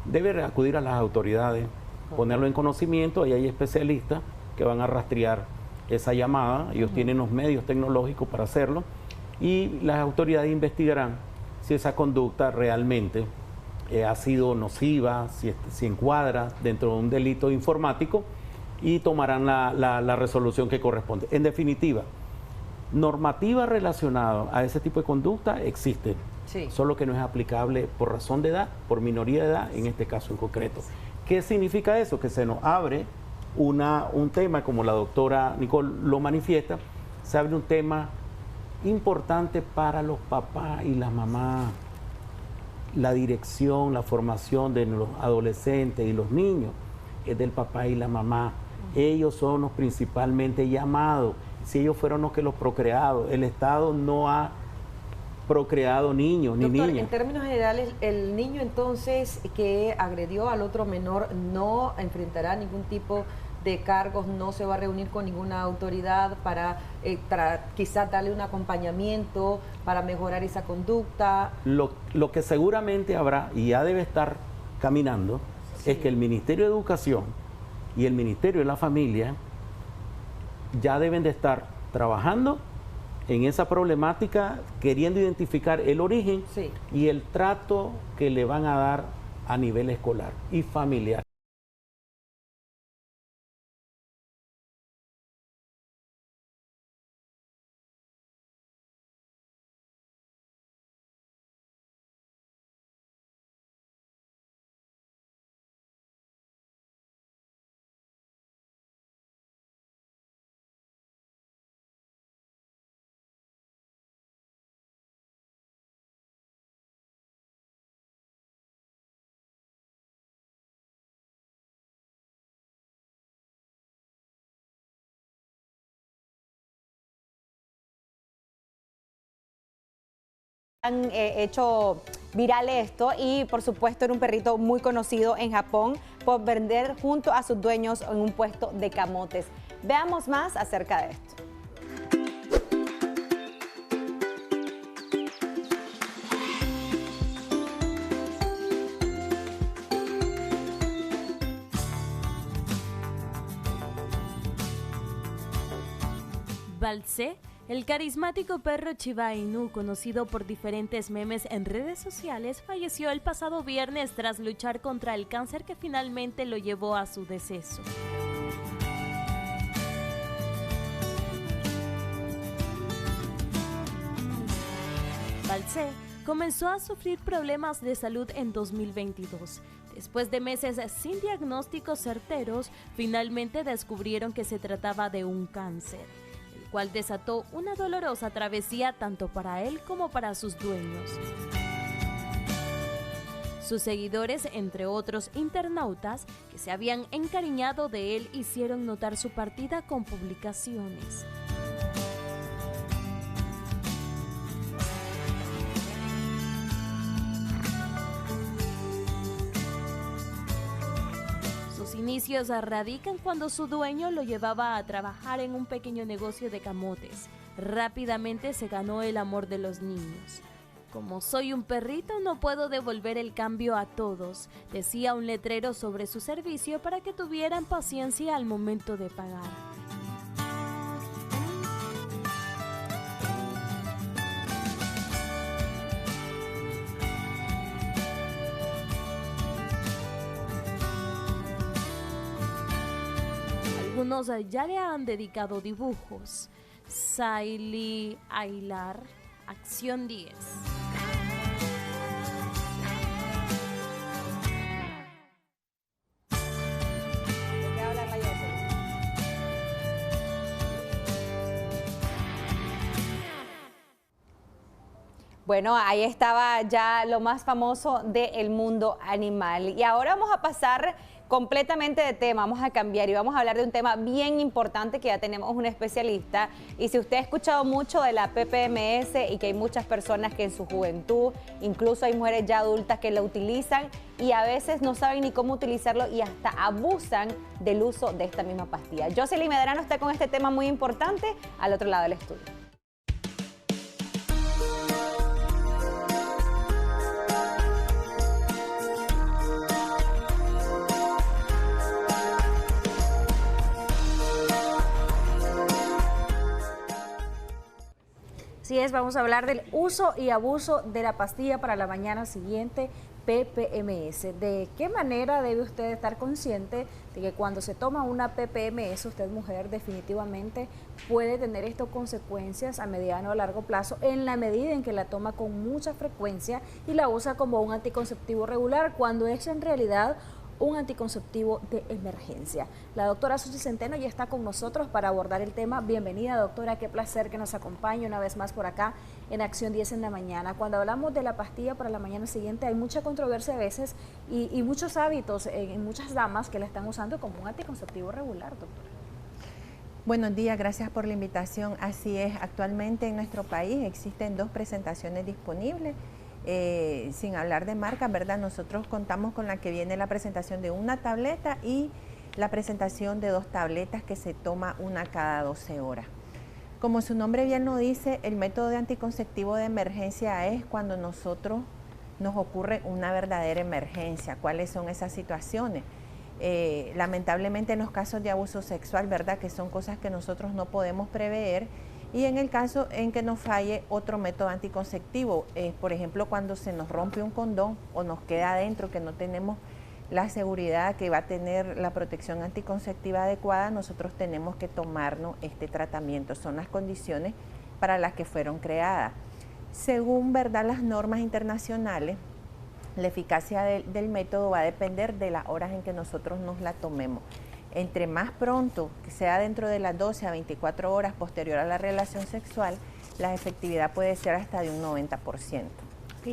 debe acudir a las autoridades, ponerlo en conocimiento, y hay especialistas que van a rastrear esa llamada, ellos tienen los medios tecnológicos para hacerlo, y las autoridades investigarán si esa conducta realmente ha sido nociva, si encuadra dentro de un delito informático, y tomarán la resolución que corresponde. En definitiva, normativa relacionada a ese tipo de conducta existe, solo que no es aplicable por razón de edad, por minoría de edad, en este caso en concreto. ¿Qué significa eso? Que se nos abre un tema, como la doctora Nicole lo manifiesta, se abre un tema importante para los papás y las mamás. La dirección, la formación de los adolescentes y los niños es del papá y la mamá. Ellos son los principalmente llamados. Si ellos fueron los que los procrearon, el Estado no ha procreado niños ni niñas. En términos generales, el niño entonces que agredió al otro menor no enfrentará ningún tipo de cargos, no se va a reunir con ninguna autoridad para quizás darle un acompañamiento para mejorar esa conducta. Lo que seguramente habrá, y ya debe estar caminando, es que el Ministerio de Educación y el Ministerio de la Familia ya deben de estar trabajando en esa problemática, queriendo identificar el origen y el trato que le van a dar a nivel escolar y familiar. Han hecho viral esto y por supuesto era un perrito muy conocido en Japón por vender junto a sus dueños en un puesto de camotes. Veamos más acerca de esto. Balsé, el carismático perro Shiba Inu, conocido por diferentes memes en redes sociales, falleció el pasado viernes tras luchar contra el cáncer que finalmente lo llevó a su deceso. Balsé comenzó a sufrir problemas de salud en 2022. Después de meses sin diagnósticos certeros, finalmente descubrieron que se trataba de un cáncer, el cual desató una dolorosa travesía tanto para él como para sus dueños. Sus seguidores, entre otros internautas que se habían encariñado de él, hicieron notar su partida con publicaciones. Sus inicios radican cuando su dueño lo llevaba a trabajar en un pequeño negocio de camotes. Rápidamente se ganó el amor de los niños. Como soy un perrito, no puedo devolver el cambio a todos, decía un letrero sobre su servicio para que tuvieran paciencia al momento de pagar. Algunos ya le han dedicado dibujos. Saily Ailar, Acción 10. Bueno, ahí estaba ya lo más famoso del mundo animal. Y ahora vamos a pasar completamente de tema, vamos a cambiar y vamos a hablar de un tema bien importante que ya tenemos un especialista. Y si usted ha escuchado mucho de la PPMS y que hay muchas personas que en su juventud, incluso hay mujeres ya adultas que la utilizan y a veces no saben ni cómo utilizarlo y hasta abusan del uso de esta misma pastilla. Jocelyn Medrano está con este tema muy importante al otro lado del estudio. Así es, vamos a hablar del uso y abuso de la pastilla para la mañana siguiente, PPMS. ¿De qué manera debe usted estar consciente de que cuando se toma una PPMS, usted mujer definitivamente puede tener estas consecuencias a mediano o largo plazo en la medida en que la toma con mucha frecuencia y la usa como un anticonceptivo regular, cuando es en realidad un anticonceptivo de emergencia? La doctora Susi Centeno ya está con nosotros para abordar el tema. Bienvenida, doctora, qué placer que nos acompañe una vez más por acá en Acción 10 en la mañana. Cuando hablamos de la pastilla para la mañana siguiente, hay mucha controversia a veces y muchos hábitos en muchas damas que la están usando como un anticonceptivo regular, doctora. Buenos días, gracias por la invitación. Así es, actualmente en nuestro país existen 2 presentaciones disponibles. Sin hablar de marca, ¿verdad? Nosotros contamos con la que viene la presentación de una tableta y la presentación de 2 tabletas que se toma una cada 12 horas. Como su nombre bien lo dice, el método de anticonceptivo de emergencia es cuando nos ocurre una verdadera emergencia. ¿Cuáles son esas situaciones? Lamentablemente en los casos de abuso sexual, ¿verdad? Que son cosas que nosotros no podemos prever. Y en el caso en que nos falle otro método anticonceptivo, por ejemplo, cuando se nos rompe un condón o nos queda adentro, que no tenemos la seguridad que va a tener la protección anticonceptiva adecuada, nosotros tenemos que tomarnos este tratamiento. Son las condiciones para las que fueron creadas. Según, ¿verdad?, las normas internacionales, la eficacia del método va a depender de las horas en que nosotros nos la tomemos. Entre más pronto, que sea dentro de las 12 a 24 horas posterior a la relación sexual, la efectividad puede ser hasta de un 90%.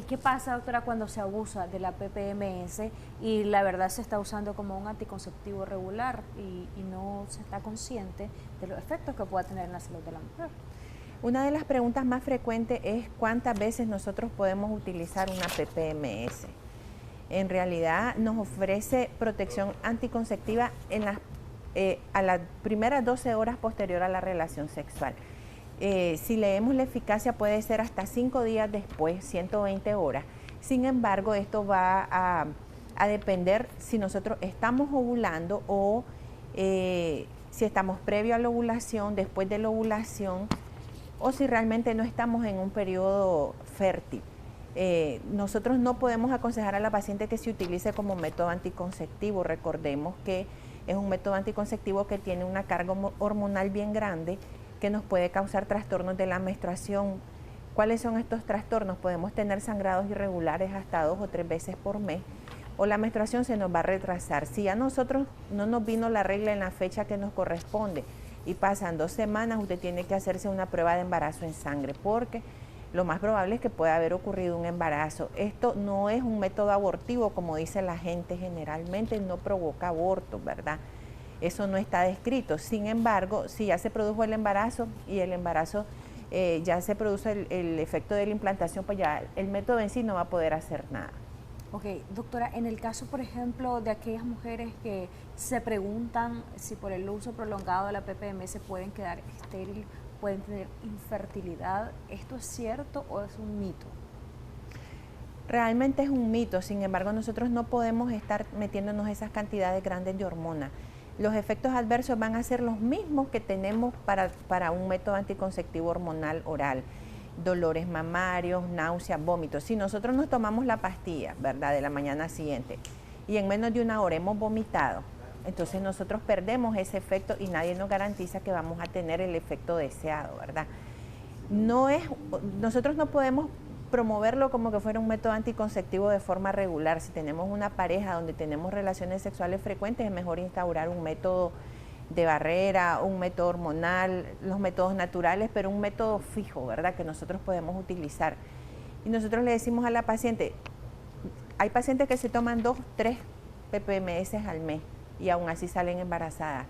¿Qué pasa, doctora, cuando se abusa de la PPMS y la verdad se está usando como un anticonceptivo regular y no se está consciente de los efectos que pueda tener en la salud de la mujer? Una de las preguntas más frecuentes es cuántas veces nosotros podemos utilizar una PPMS. En realidad nos ofrece protección anticonceptiva a las primeras 12 horas posterior a la relación sexual. Si leemos la eficacia puede ser hasta 5 días después, 120 horas. Sin embargo, esto va a depender si nosotros estamos ovulando o si estamos previo a la ovulación, después de la ovulación, o si realmente no estamos en un periodo fértil. Nosotros no podemos aconsejar a la paciente que se utilice como método anticonceptivo. Recordemos que es un método anticonceptivo que tiene una carga hormonal bien grande que nos puede causar trastornos de la menstruación. ¿Cuáles son estos trastornos? Podemos tener sangrados irregulares hasta 2 o 3 veces por mes, o la menstruación se nos va a retrasar. Si a nosotros no nos vino la regla en la fecha que nos corresponde y pasan 2 semanas, usted tiene que hacerse una prueba de embarazo en sangre, porque lo más probable es que pueda haber ocurrido un embarazo. Esto no es un método abortivo, como dice la gente generalmente, no provoca aborto, ¿verdad? Eso no está descrito. Sin embargo, si ya se produjo el embarazo y el embarazo ya se produce el efecto de la implantación, pues ya el método en sí no va a poder hacer nada. Ok, doctora, en el caso, por ejemplo, de aquellas mujeres que se preguntan si por el uso prolongado de la PPM pueden quedar estériles, pueden tener infertilidad, ¿esto es cierto o es un mito? Realmente es un mito, sin embargo nosotros no podemos estar metiéndonos esas cantidades grandes de hormona. Los efectos adversos van a ser los mismos que tenemos para un método anticonceptivo hormonal oral. Dolores mamarios, náuseas, vómitos. Si nosotros nos tomamos la pastilla, ¿verdad?, de la mañana siguiente y en menos de una hora hemos vomitado, entonces nosotros perdemos ese efecto y nadie nos garantiza que vamos a tener el efecto deseado, ¿verdad? Nosotros no podemos promoverlo como que fuera un método anticonceptivo de forma regular. Si tenemos una pareja donde tenemos relaciones sexuales frecuentes, es mejor instaurar un método de barrera, un método hormonal, los métodos naturales, pero un método fijo, ¿verdad?, que nosotros podemos utilizar. Y nosotros le decimos a la paciente, hay pacientes que se toman 2, 3 PPMS al mes y aún así salen embarazadas.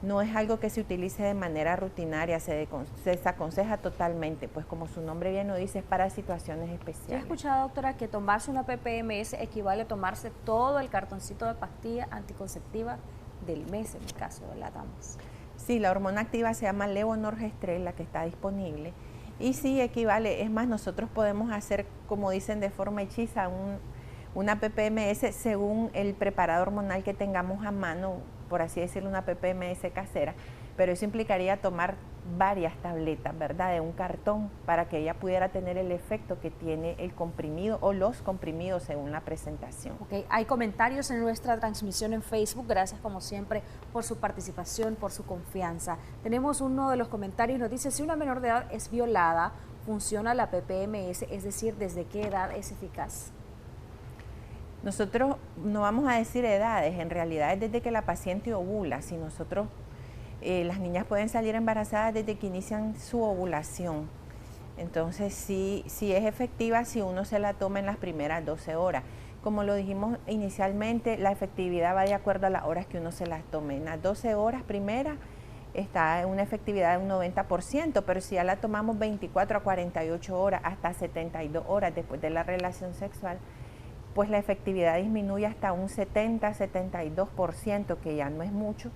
No es algo que se utilice de manera rutinaria, se desaconseja totalmente, pues como su nombre bien lo dice, es para situaciones especiales. Yo he escuchado, doctora, que tomarse una PPMS equivale a tomarse todo el cartoncito de pastilla anticonceptiva del mes, en el caso de las damas. Sí, la hormona activa se llama levonorgestrel, la que está disponible, y sí equivale. Es más, nosotros podemos hacer, como dicen de forma hechiza, una PPMS según el preparado hormonal que tengamos a mano, por así decirlo, una PPMS casera, pero eso implicaría tomar varias tabletas, ¿verdad?, de un cartón para que ella pudiera tener el efecto que tiene el comprimido o los comprimidos según la presentación. Okay. Hay comentarios en nuestra transmisión en Facebook, gracias como siempre por su participación, por su confianza. Tenemos uno de los comentarios, nos dice, si una menor de edad es violada, ¿funciona la PPMS? Es decir, ¿desde qué edad es eficaz? Nosotros no vamos a decir edades, en realidad es desde que la paciente ovula. Si nosotros, las niñas pueden salir embarazadas desde que inician su ovulación. Entonces sí es efectiva si uno se la toma en las primeras 12 horas. Como lo dijimos inicialmente, la efectividad va de acuerdo a las horas que uno se las tome. En las 12 horas primeras está en una efectividad de un 90%, pero si ya la tomamos 24 a 48 horas, hasta 72 horas después de la relación sexual, pues la efectividad disminuye hasta un 70-72%, que ya no es mucho,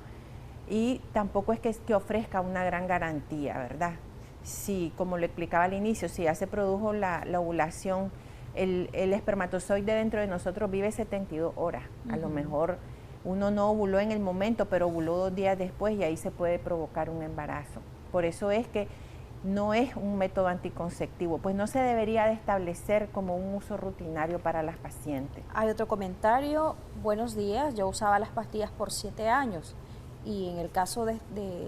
y tampoco es que ofrezca una gran garantía, ¿verdad? Si, como lo explicaba al inicio, si ya se produjo la ovulación, el espermatozoide dentro de nosotros vive 72 horas. A lo mejor uno no ovuló en el momento, pero ovuló 2 días después y ahí se puede provocar un embarazo. Por eso es que no es un método anticonceptivo, pues no se debería de establecer como un uso rutinario para las pacientes. Hay otro comentario, buenos días, yo usaba las pastillas por 7 años y en el caso de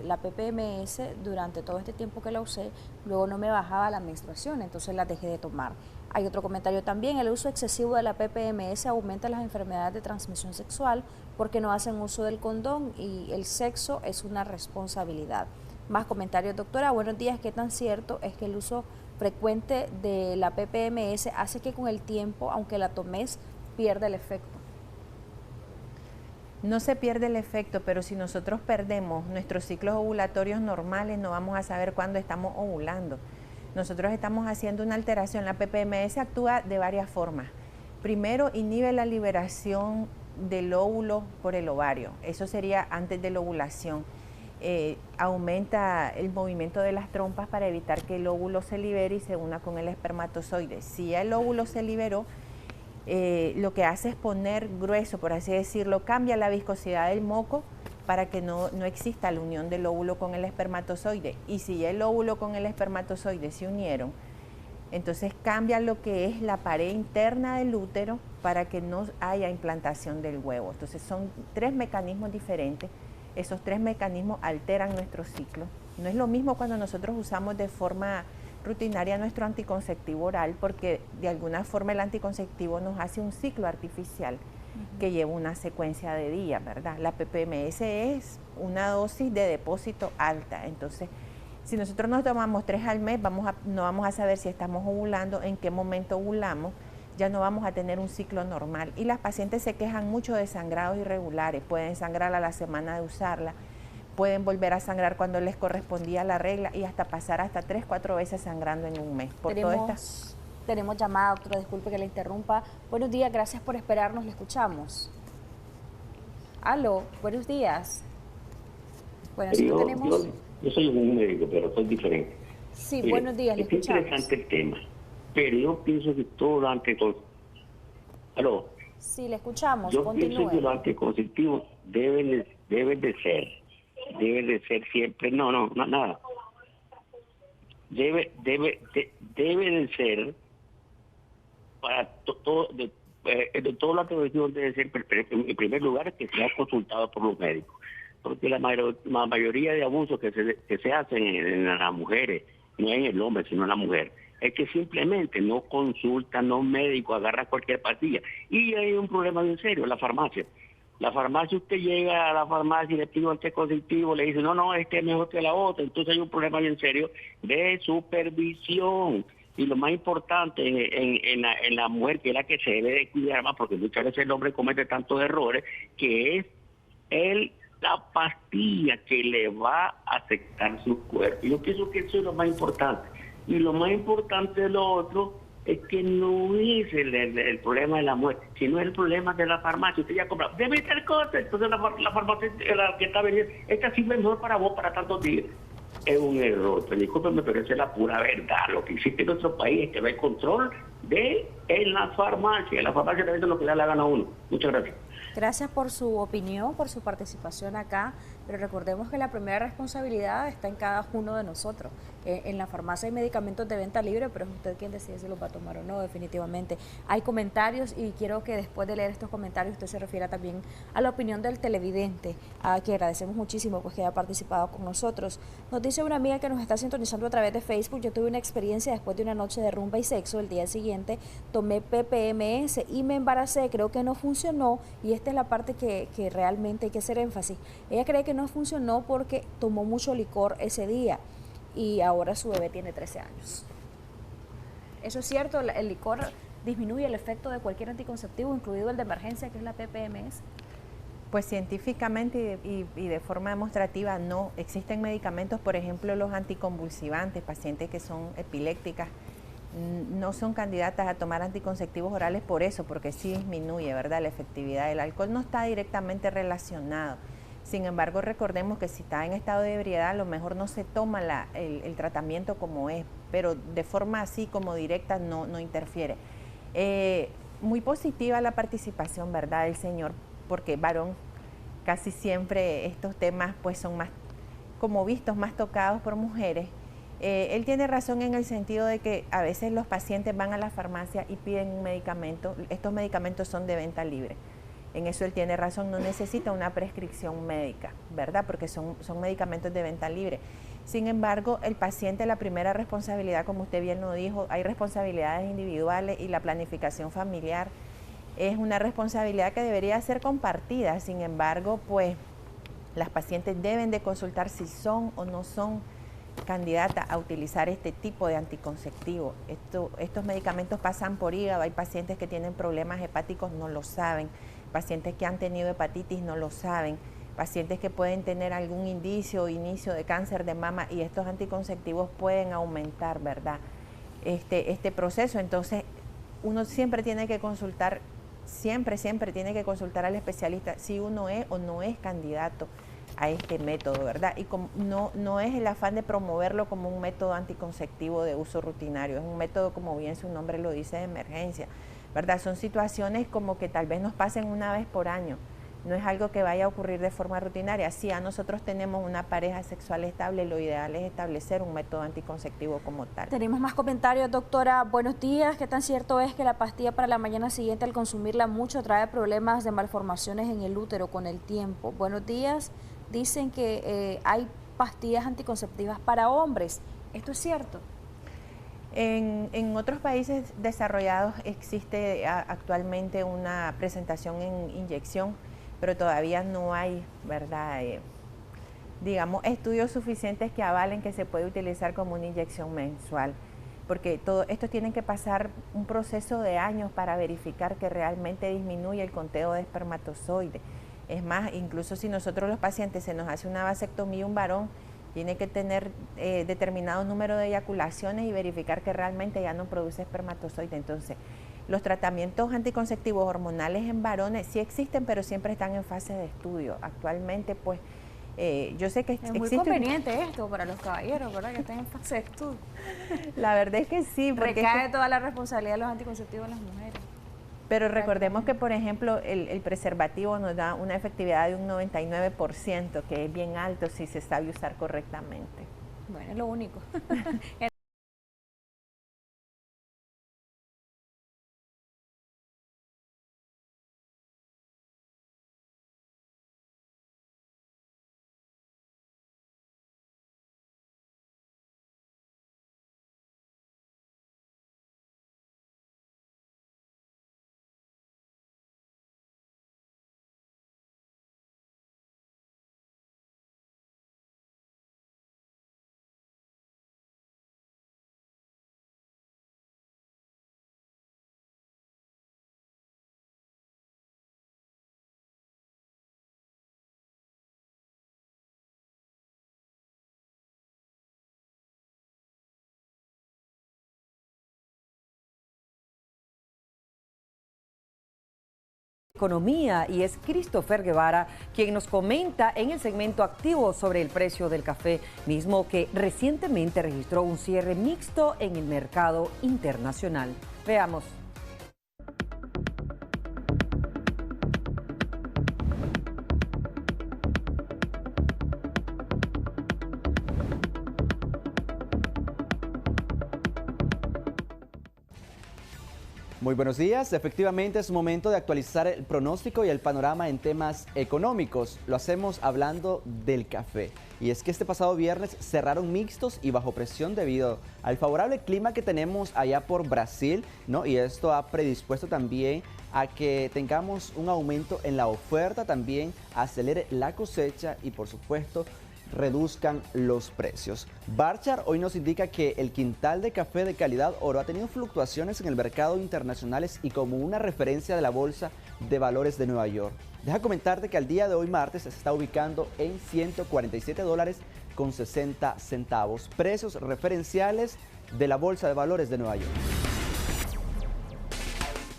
la PPMS, durante todo este tiempo que la usé, luego no me bajaba la menstruación, entonces la dejé de tomar. Hay otro comentario también, el uso excesivo de la PPMS aumenta las enfermedades de transmisión sexual porque no hacen uso del condón y el sexo es una responsabilidad. Más comentarios, doctora. Buenos días. ¿Qué tan cierto es que el uso frecuente de la PPMS hace que con el tiempo, aunque la tomes, pierda el efecto? No se pierde el efecto, pero si nosotros perdemos nuestros ciclos ovulatorios normales, no vamos a saber cuándo estamos ovulando. Nosotros estamos haciendo una alteración. La PPMS actúa de varias formas. Primero, inhibe la liberación del óvulo por el ovario. Eso sería antes de la ovulación. Aumenta el movimiento de las trompas para evitar que el óvulo se libere y se una con el espermatozoide. Si ya el óvulo se liberó, lo que hace es poner grueso, por así decirlo, cambia la viscosidad del moco para que no exista la unión del óvulo con el espermatozoide. Y si el óvulo con el espermatozoide se unieron, entonces cambia lo que es la pared interna del útero para que no haya implantación del huevo. Entonces son 3 mecanismos diferentes. Esos 3 mecanismos alteran nuestro ciclo. No es lo mismo cuando nosotros usamos de forma rutinaria nuestro anticonceptivo oral, porque de alguna forma el anticonceptivo nos hace un ciclo artificial que lleva una secuencia de días, ¿verdad? La PPMS es una dosis de depósito alta. Entonces, si nosotros nos tomamos 3 al mes, no vamos a saber si estamos ovulando, en qué momento ovulamos, ya no vamos a tener un ciclo normal. Y las pacientes se quejan mucho de sangrados irregulares, pueden sangrar a la semana de usarla, pueden volver a sangrar cuando les correspondía la regla y hasta pasar hasta 3, 4 veces sangrando en un mes. Tenemos llamada, doctora, disculpe que le interrumpa. Buenos días, gracias por esperarnos, le escuchamos. Aló, buenos días. Bueno, sí tenemos... Yo soy un médico, pero soy diferente. Sí, mire, buenos días, le escuchamos. Es interesante el tema, pero yo pienso que todo lo anticonceptivo... ¿Aló? Sí, le escuchamos, yo continúe. Pienso que los anticonceptivos deben de ser siempre... nada. Debe de ser para todos los anticonceptivos debe ser, en primer lugar, que sea consultado por los médicos. Porque la mayoría de abusos que se hacen en las mujeres, no en el hombre, sino en la mujer, es que simplemente no consultan los médicos, agarran cualquier pastilla. Y hay un problema bien serio, la farmacia. La farmacia, usted llega a la farmacia y le pide un anticonceptivo, le dice, no, este es mejor que la otra. Entonces hay un problema bien serio de supervisión. Y lo más importante en la mujer, que es la que se debe de cuidar más, porque muchas veces el hombre comete tantos errores, que es la pastilla que le va a afectar su cuerpo. Yo pienso que eso es lo más importante. Y lo más importante de lo otro es que no es el problema de la muerte, sino el problema de la farmacia. Usted ya compra, debe tal cosa, entonces la farmacia la que está vendiendo, esta sirve mejor para vos para tantos días. Es un error, pero discúlpeme, pero esa es la pura verdad. Lo que existe en nuestro país es que no hay control en la farmacia. La farmacia le vende lo que le da la gana a uno. Muchas gracias. Gracias por su opinión, por su participación acá, pero recordemos que la primera responsabilidad está en cada uno de nosotros. En la farmacia hay medicamentos de venta libre, pero es usted quien decide si los va a tomar o no, definitivamente. Hay comentarios y quiero que después de leer estos comentarios usted se refiera también a la opinión del televidente, a que agradecemos muchísimo pues que haya participado con nosotros. Nos dice una amiga que nos está sintonizando a través de Facebook: yo tuve una experiencia después de una noche de rumba y sexo, el día siguiente tomé PPMS y me embaracé, creo que no funcionó, y esta es la parte que realmente hay que hacer énfasis. Ella cree que no funcionó porque tomó mucho licor ese día y ahora su bebé tiene 13 años. ¿Eso es cierto? ¿El licor disminuye el efecto de cualquier anticonceptivo, incluido el de emergencia, que es la PPMS? Pues científicamente y de forma demostrativa no. Existen medicamentos, por ejemplo, los anticonvulsivantes, pacientes que son epilépticas, no son candidatas a tomar anticonceptivos orales por eso, porque sí disminuye, ¿verdad?, la efectividad. El alcohol no está directamente relacionado. Sin embargo, recordemos que si está en estado de ebriedad, a lo mejor no se toma el tratamiento como es, pero de forma así como directa no interfiere. Muy positiva la participación, ¿verdad?, del señor, porque varón, casi siempre estos temas pues son más como vistos, más tocados por mujeres. Él tiene razón en el sentido de que a veces los pacientes van a la farmacia y piden un medicamento. Estos medicamentos son de venta libre. En eso él tiene razón, no necesita una prescripción médica, ¿verdad? Porque son medicamentos de venta libre. Sin embargo, el paciente, la primera responsabilidad, como usted bien lo dijo, hay responsabilidades individuales y la planificación familiar es una responsabilidad que debería ser compartida. Sin embargo, pues las pacientes deben de consultar si son o no son candidatas a utilizar este tipo de anticonceptivo. Estos medicamentos pasan por hígado, hay pacientes que tienen problemas hepáticos, no lo saben, pacientes que han tenido hepatitis no lo saben, pacientes que pueden tener algún indicio o inicio de cáncer de mama, y estos anticonceptivos pueden aumentar, ¿verdad?, este proceso. Entonces, uno siempre tiene que consultar, siempre tiene que consultar al especialista si uno es o no es candidato a este método, ¿verdad? Y no es el afán de promoverlo como un método anticonceptivo de uso rutinario, es un método, como bien su nombre lo dice, de emergencia, ¿verdad? Son situaciones como que tal vez nos pasen una vez por año, no es algo que vaya a ocurrir de forma rutinaria. Si a nosotros tenemos una pareja sexual estable, lo ideal es establecer un método anticonceptivo como tal. Tenemos más comentarios, doctora. Buenos días. ¿Qué tan cierto es que la pastilla para la mañana siguiente al consumirla mucho trae problemas de malformaciones en el útero con el tiempo? Buenos días. Dicen que hay pastillas anticonceptivas para hombres. ¿Esto es cierto? En otros países desarrollados existe actualmente una presentación en inyección, pero todavía no hay, ¿verdad? Digamos, estudios suficientes que avalen que se puede utilizar como una inyección mensual, porque todo esto tiene que pasar un proceso de años para verificar que realmente disminuye el conteo de espermatozoides. Es más, incluso si nosotros los pacientes se nos hace una vasectomía, un varón tiene que tener determinado número de eyaculaciones y verificar que realmente ya no produce espermatozoide. Entonces, los tratamientos anticonceptivos hormonales en varones sí existen, pero siempre están en fase de estudio. Actualmente, pues, yo sé que es muy conveniente esto para los caballeros, ¿verdad? Que estén en fase de estudio. La verdad es que sí. Porque recae toda la responsabilidad de los anticonceptivos en las mujeres. Pero recordemos que, por ejemplo, el preservativo nos da una efectividad de un 99%, que es bien alto si se sabe usar correctamente. Bueno, es lo único. Economía, y es Christopher Guevara quien nos comenta en el segmento activo sobre el precio del café, mismo que recientemente registró un cierre mixto en el mercado internacional. Veamos. Muy buenos días. Efectivamente es momento de actualizar el pronóstico y el panorama en temas económicos. Lo hacemos hablando del café. Y es que este pasado viernes cerraron mixtos y bajo presión debido al favorable clima que tenemos allá por Brasil, ¿no? Y esto ha predispuesto también a que tengamos un aumento en la oferta, también acelere la cosecha y, por supuesto, reduzcan los precios. Barchar hoy nos indica que el quintal de café de calidad oro ha tenido fluctuaciones en el mercado internacionales y como una referencia de la Bolsa de Valores de Nueva York. Deja comentarte que al día de hoy martes se está ubicando en $147.60, precios referenciales de la Bolsa de Valores de Nueva York.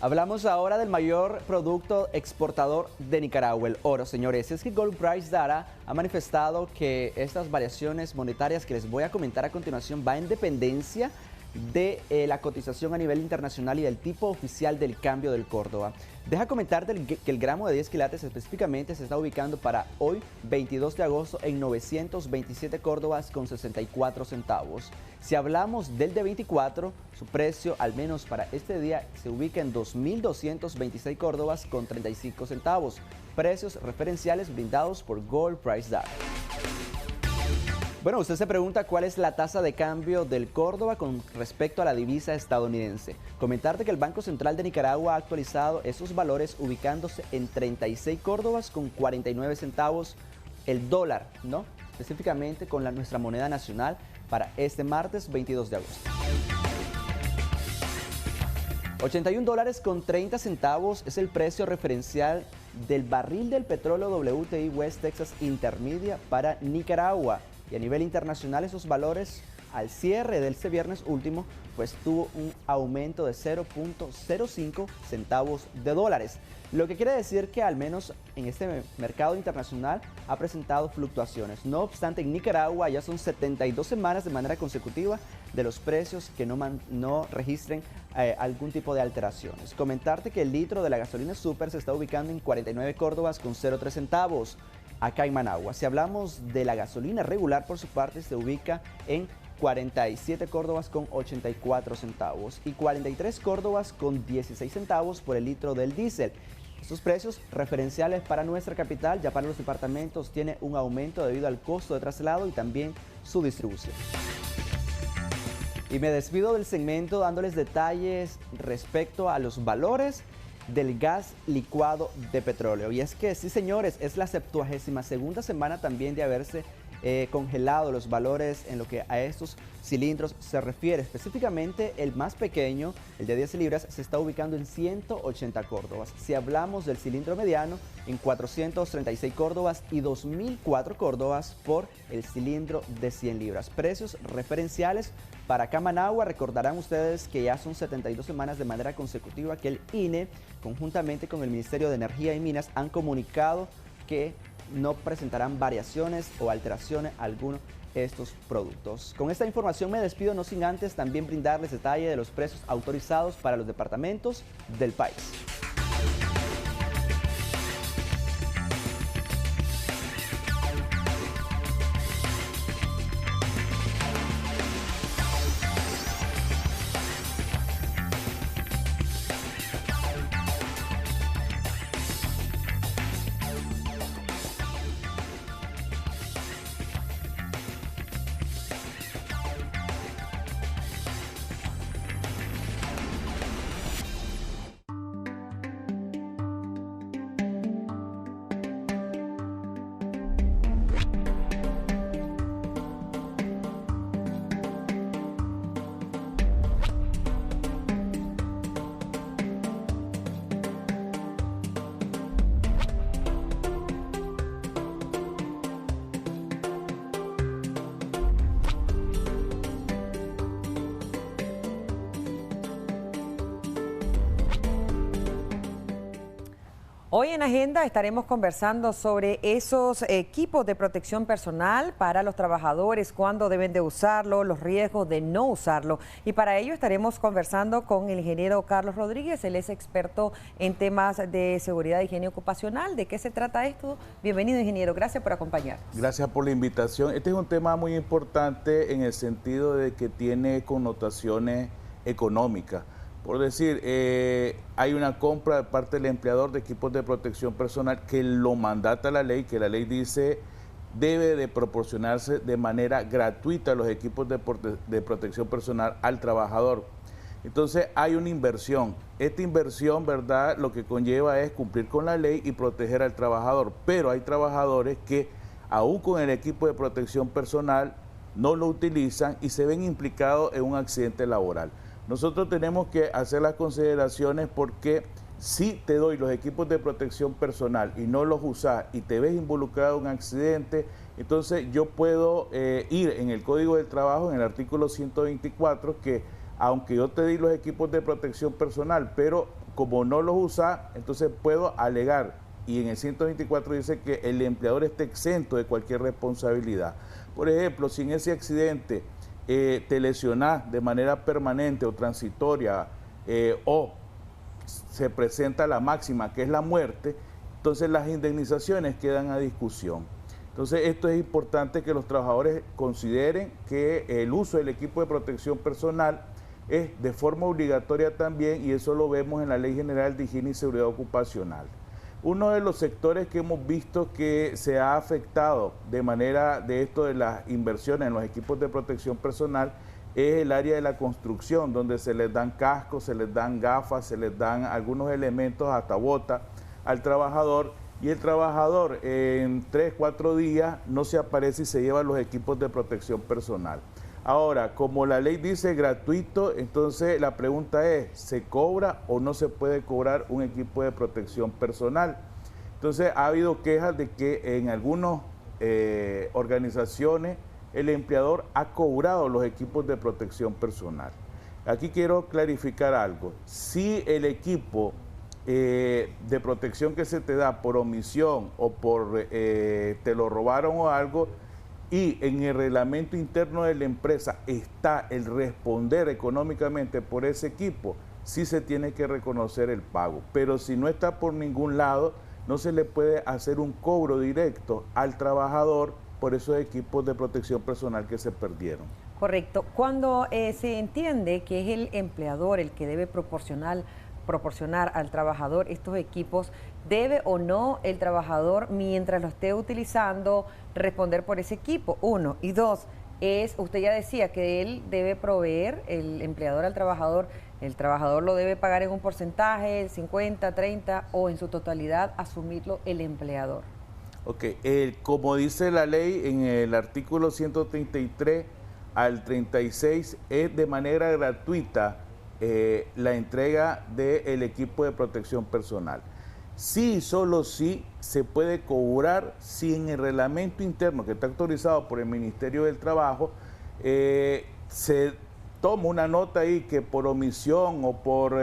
Hablamos ahora del mayor producto exportador de Nicaragua, el oro. Señores, es que Gold Price Data ha manifestado que estas variaciones monetarias que les voy a comentar a continuación va en dependencia de la cotización a nivel internacional y del tipo oficial del cambio del Córdoba. Deja comentar que el gramo de 10 quilates específicamente se está ubicando para hoy, 22 de agosto, en 927 córdobas con 64 centavos. Si hablamos del de 24, su precio, al menos para este día, se ubica en 2.226 córdobas con 35 centavos. Precios referenciales brindados por Gold Price Data. Bueno, usted se pregunta cuál es la tasa de cambio del Córdoba con respecto a la divisa estadounidense. Comentarte que el Banco Central de Nicaragua ha actualizado esos valores ubicándose en 36 córdobas con 49 centavos el dólar, ¿no? Específicamente con nuestra moneda nacional para este martes 22 de agosto. 81 dólares con 30 centavos es el precio referencial del barril del petróleo WTI West Texas Intermedia para Nicaragua. Y a nivel internacional esos valores al cierre de este viernes último, pues tuvo un aumento de 0.05 centavos de dólares. Lo que quiere decir que al menos en este mercado internacional ha presentado fluctuaciones. No obstante, en Nicaragua ya son 72 semanas de manera consecutiva de los precios que no registren algún tipo de alteraciones. Comentarte que el litro de la gasolina super se está ubicando en 49 córdobas con 0.3 centavos acá en Managua. Si hablamos de la gasolina regular, por su parte, se ubica en 47 córdobas con 84 centavos y 43 córdobas con 16 centavos por el litro del diésel. Estos precios referenciales para nuestra capital, ya para los departamentos, tiene un aumento debido al costo de traslado y también su distribución. Y me despido del segmento dándoles detalles respecto a los valores del gas licuado de petróleo. Y es que sí, señores, es la 72ª semana también de haberse congelado los valores en lo que a estos cilindros se refiere. Específicamente el más pequeño, el de 10 libras, se está ubicando en 180 córdobas. Si hablamos del cilindro mediano, en 436 córdobas y 2004 córdobas por el cilindro de 100 libras. Precios referenciales para acá Managua. Recordarán ustedes que ya son 72 semanas de manera consecutiva que el INE, conjuntamente con el Ministerio de Energía y Minas, han comunicado que no presentarán variaciones o alteraciones a alguno de estos productos. Con esta información me despido, no sin antes también brindarles detalle de los precios autorizados para los departamentos del país. Hoy en Agenda estaremos conversando sobre esos equipos de protección personal para los trabajadores, cuándo deben de usarlo, los riesgos de no usarlo. Y para ello estaremos conversando con el ingeniero Carlos Rodríguez. Él es experto en temas de seguridad y higiene ocupacional. ¿De qué se trata esto? Bienvenido, ingeniero. Gracias por acompañarnos. Gracias por la invitación. Este es un tema muy importante en el sentido de que tiene connotaciones económicas. Por decir, hay una compra de parte del empleador de equipos de protección personal que lo mandata la ley, que la ley dice debe de proporcionarse de manera gratuita los equipos de protección personal al trabajador. Entonces hay una inversión. Esta inversión, ¿verdad?, lo que conlleva es cumplir con la ley y proteger al trabajador. Pero hay trabajadores que aún con el equipo de protección personal no lo utilizan y se ven implicados en un accidente laboral. Nosotros tenemos que hacer las consideraciones porque si te doy los equipos de protección personal y no los usas y te ves involucrado en un accidente, entonces yo puedo ir en el Código del Trabajo, en el artículo 124, que aunque yo te di los equipos de protección personal, pero como no los usas, entonces puedo alegar, y en el 124 dice que el empleador está exento de cualquier responsabilidad. Por ejemplo, si en ese accidente te lesionás de manera permanente o transitoria o se presenta la máxima, que es la muerte, entonces las indemnizaciones quedan a discusión. Entonces esto es importante que los trabajadores consideren que el uso del equipo de protección personal es de forma obligatoria también, y eso lo vemos en la Ley General de Higiene y Seguridad Ocupacional. Uno de los sectores que hemos visto que se ha afectado de manera de esto de las inversiones en los equipos de protección personal es el área de la construcción, donde se les dan cascos, se les dan gafas, se les dan algunos elementos, hasta bota al trabajador, y el trabajador en 3-4 días no se aparece y se lleva los equipos de protección personal. Ahora, como la ley dice gratuito, entonces la pregunta es, ¿se cobra o no se puede cobrar un equipo de protección personal? Entonces ha habido quejas de que en algunas organizaciones el empleador ha cobrado los equipos de protección personal. Aquí quiero clarificar algo. Si el equipo de protección que se te da por omisión o por te lo robaron o algo, y en el reglamento interno de la empresa está el responder económicamente por ese equipo, sí se tiene que reconocer el pago. Pero si no está por ningún lado, no se le puede hacer un cobro directo al trabajador por esos equipos de protección personal que se perdieron. Correcto. Cuando se entiende que es el empleador el que debe proporcionar al trabajador estos equipos, ¿debe o no el trabajador, mientras lo esté utilizando, responder por ese equipo? 1. Y 2, usted ya decía que él debe proveer, el empleador al trabajador, el trabajador lo debe pagar en un porcentaje, 50, 30 o en su totalidad asumirlo el empleador. Ok, como dice la ley en el artículo 133 al 36, es de manera gratuita la entrega del equipo de protección personal. Sí, solo sí se puede cobrar si en el reglamento interno que está autorizado por el Ministerio del Trabajo se toma una nota ahí que por omisión o por,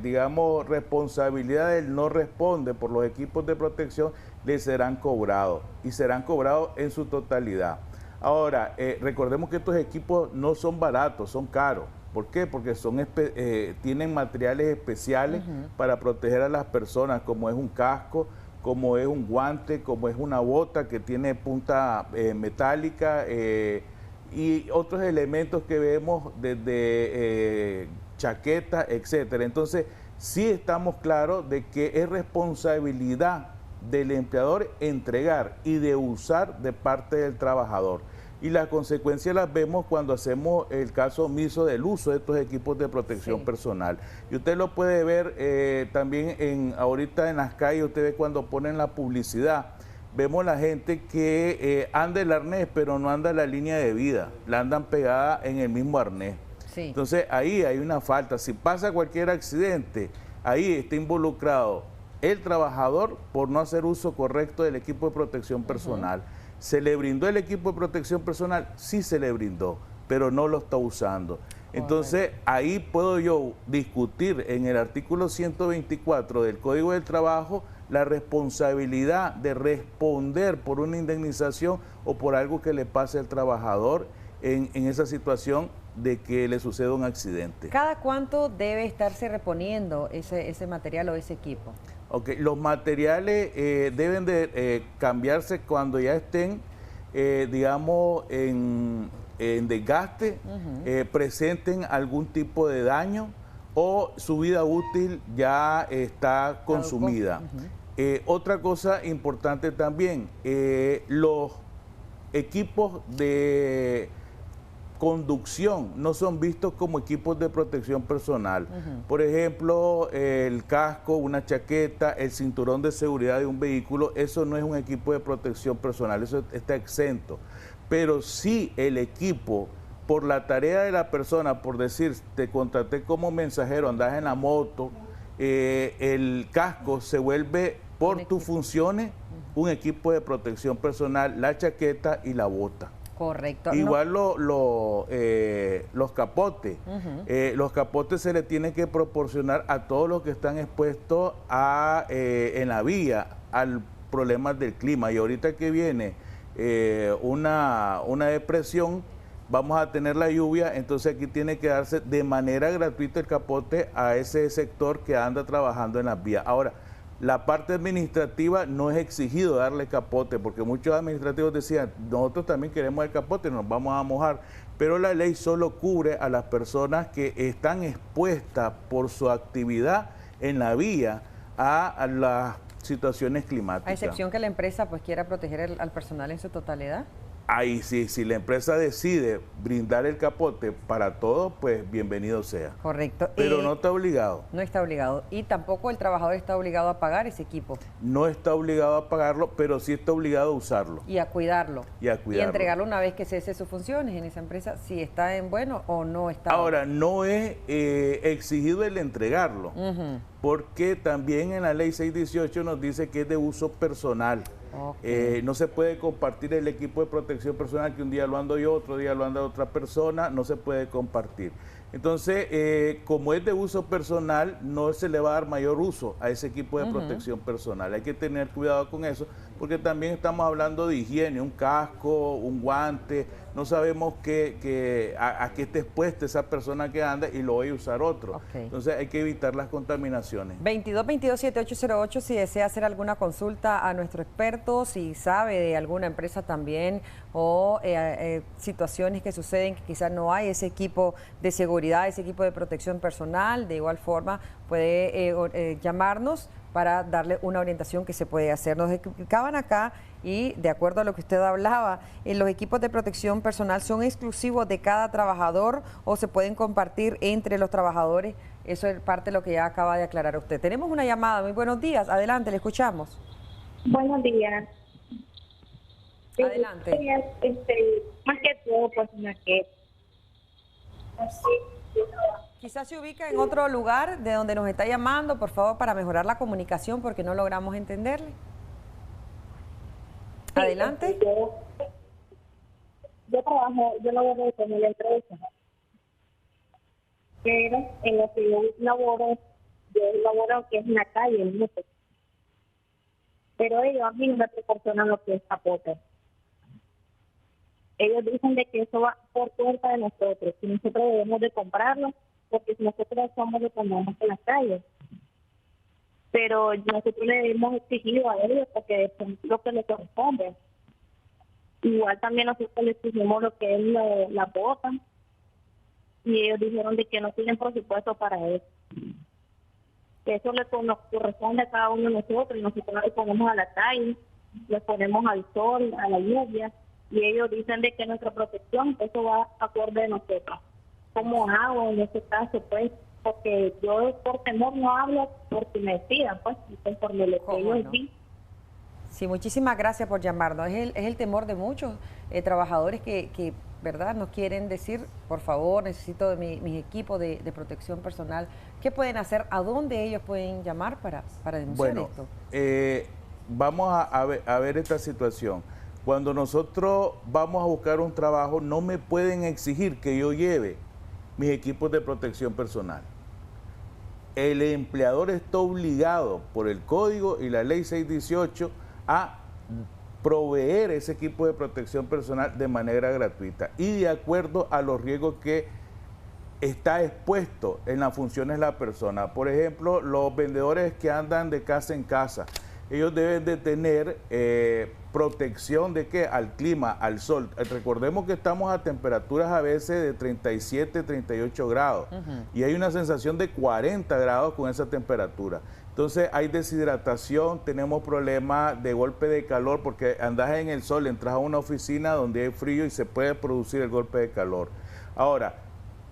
digamos, responsabilidad él no responde por los equipos de protección, le serán cobrados y serán cobrados en su totalidad. Ahora, recordemos que estos equipos no son baratos, son caros. ¿Por qué? Porque tienen materiales especiales para proteger a las personas, como es un casco, como es un guante, como es una bota que tiene punta metálica y otros elementos que vemos desde chaquetas, etcétera. Entonces, sí estamos claros de que es responsabilidad del empleador entregar y de usar de parte del trabajador. Y las consecuencias las vemos cuando hacemos el caso omiso del uso de estos equipos de protección personal. Y usted lo puede ver también ahorita en las calles, usted ve cuando ponen la publicidad, vemos la gente que anda el arnés, pero no anda la línea de vida, la andan pegada en el mismo arnés. Sí. Entonces ahí hay una falta. Si pasa cualquier accidente, ahí está involucrado el trabajador por no hacer uso correcto del equipo de protección personal. ¿Se le brindó el equipo de protección personal? Sí se le brindó, pero no lo está usando. Entonces, ahí puedo yo discutir en el artículo 124 del Código del Trabajo la responsabilidad de responder por una indemnización o por algo que le pase al trabajador en esa situación de que le suceda un accidente. ¿Cada cuánto debe estarse reponiendo ese material o ese equipo? Okay, los materiales deben de cambiarse cuando ya estén, digamos, en desgaste, presenten algún tipo de daño o su vida útil ya está consumida. Otra cosa importante también, los equipos de conducción no son vistos como equipos de protección personal. Por ejemplo, el casco, una chaqueta, el cinturón de seguridad de un vehículo, eso no es un equipo de protección personal, eso está exento. Pero sí el equipo, por la tarea de la persona, por decir, te contraté como mensajero, andas en la moto, el casco se vuelve por tus funciones un equipo de protección personal, la chaqueta y la bota. Correcto. Igual los capotes. Los capotes se le tiene que proporcionar a todos los que están expuestos en la vía al problema del clima. Y ahorita que viene una depresión, vamos a tener la lluvia, entonces aquí tiene que darse de manera gratuita el capote a ese sector que anda trabajando en las vías. Ahora, la parte administrativa no es exigido darle capote, porque muchos administrativos decían, nosotros también queremos el capote, nos vamos a mojar, pero la ley solo cubre a las personas que están expuestas por su actividad en la vía a las situaciones climáticas. A excepción que la empresa pues quiera proteger al personal en su totalidad. Ahí sí, si la empresa decide brindar el capote para todos, pues bienvenido sea. Correcto. Pero no está obligado. No está obligado. Y tampoco el trabajador está obligado a pagar ese equipo. No está obligado a pagarlo, pero sí está obligado a usarlo. Y a cuidarlo. Y a cuidarlo. Y entregarlo una vez que cese sus funciones en esa empresa, si está en bueno o no está. Ahora, no es exigido el entregarlo, porque también en la ley 618 nos dice que es de uso personal. No se puede compartir el equipo de protección personal que un día lo ando yo, otro día lo anda otra persona, no se puede compartir. Entonces, como es de uso personal, no se le va a dar mayor uso a ese equipo de protección personal. Hay que tener cuidado con eso, porque también estamos hablando de higiene, un casco, un guante, no sabemos a qué esté expuesta esa persona que anda y lo voy a usar otro. Entonces hay que evitar las contaminaciones. 2222-7808 si desea hacer alguna consulta a nuestro experto, si sabe de alguna empresa también o situaciones que suceden que quizás no hay ese equipo de seguridad, ese equipo de protección personal, de igual forma puede llamarnos para darle una orientación que se puede hacer. Nos explicaban acá, y de acuerdo a lo que usted hablaba, los equipos de protección personal son exclusivos de cada trabajador o se pueden compartir entre los trabajadores. Eso es parte de lo que ya acaba de aclarar usted. Tenemos una llamada. Muy buenos días. Adelante, le escuchamos. Buenos días. Adelante. Más que todo, pues, Quizás se ubica en otro lugar de donde nos está llamando, por favor, para mejorar la comunicación, porque no logramos entenderle. Adelante. Yo trabajo, yo laboro con la empresa, pero en lo que yo laboro que es en la calle, en Mute. Pero ellos a mí no me proporcionan lo que es capote. Ellos dicen de que eso va por cuenta de nosotros, que nosotros debemos de comprarlo, porque si nosotros somos los que andamos en las calles. Pero nosotros le hemos exigido a ellos porque es lo que les corresponde. Igual también nosotros les exigimos lo que es la bota, y ellos dijeron de que no tienen presupuesto para eso. Que eso nos corresponde a cada uno de nosotros, y nosotros le ponemos a la calle, le ponemos al sol, a la lluvia, y ellos dicen de que nuestra protección, eso va acorde de nosotros. ¿Cómo hago en ese caso, pues? Porque yo por temor no hablo porque me pidan, pues, conforme lo que ellos dicen. Sí, muchísimas gracias por llamarnos. Es el temor de muchos trabajadores que, ¿verdad?, nos quieren decir, por favor, necesito de mi equipo de protección personal. ¿Qué pueden hacer? ¿A dónde ellos pueden llamar para denunciar esto? Vamos a ver esta situación. Cuando nosotros vamos a buscar un trabajo, no me pueden exigir que yo lleve mis equipos de protección personal. El empleador está obligado por el código y la ley 618 a proveer ese equipo de protección personal de manera gratuita y de acuerdo a los riesgos que está expuesto en las funciones de la persona. Por ejemplo, los vendedores que andan de casa en casa, ellos deben de tener protección de ¿qué? Al clima, al sol. Recordemos que estamos a temperaturas a veces de 37, 38 grados y hay una sensación de 40 grados con esa temperatura. Entonces hay deshidratación, tenemos problemas de golpe de calor porque andas en el sol, entras a una oficina donde hay frío y se puede producir el golpe de calor. Ahora,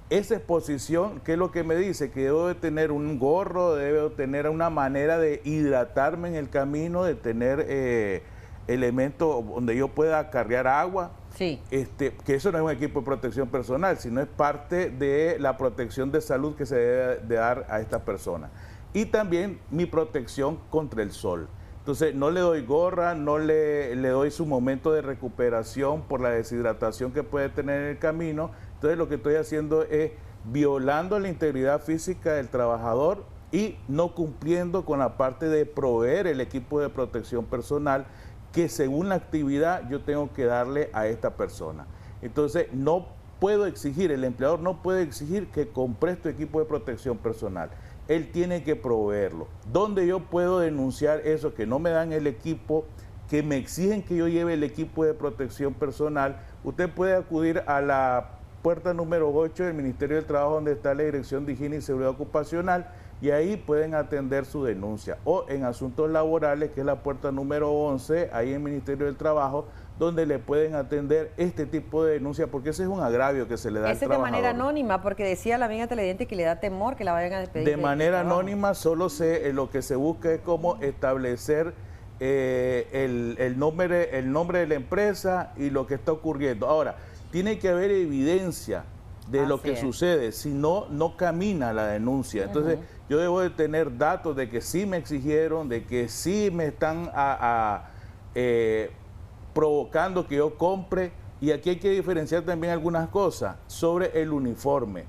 esa exposición, ¿qué es lo que me dice? Que debo de tener un gorro, debo de tener una manera de hidratarme en el camino, de tener elementos donde yo pueda acarrear agua. Sí. Que eso no es un equipo de protección personal, sino es parte de la protección de salud que se debe de dar a esta persona. Y también mi protección contra el sol. Entonces no le doy gorra, no le doy su momento de recuperación por la deshidratación que puede tener en el camino. Entonces lo que estoy haciendo es violando la integridad física del trabajador y no cumpliendo con la parte de proveer el equipo de protección personal que según la actividad yo tengo que darle a esta persona. Entonces no puedo exigir, el empleador no puede exigir que compre este equipo de protección personal. Él tiene que proveerlo. ¿Dónde yo puedo denunciar eso? Que no me dan el equipo, que me exigen que yo lleve el equipo de protección personal. Usted puede acudir a la puerta número 8 del Ministerio del Trabajo, donde está la Dirección de Higiene y Seguridad Ocupacional, y ahí pueden atender su denuncia. O en asuntos laborales, que es la puerta número 11, ahí en el Ministerio del Trabajo, donde le pueden atender este tipo de denuncia, porque ese es un agravio que se le da al trabajador. Ese de manera anónima, porque decía la amiga televidente que le da temor que la vayan a despedir. De manera anónima, solo lo que se busca es cómo establecer el nombre de la empresa y lo que está ocurriendo. Ahora, tiene que haber evidencia de lo que sucede, si no, no camina la denuncia. Entonces, yo debo de tener datos de que sí me exigieron, de que sí me están provocando que yo compre. Y aquí hay que diferenciar también algunas cosas sobre el uniforme.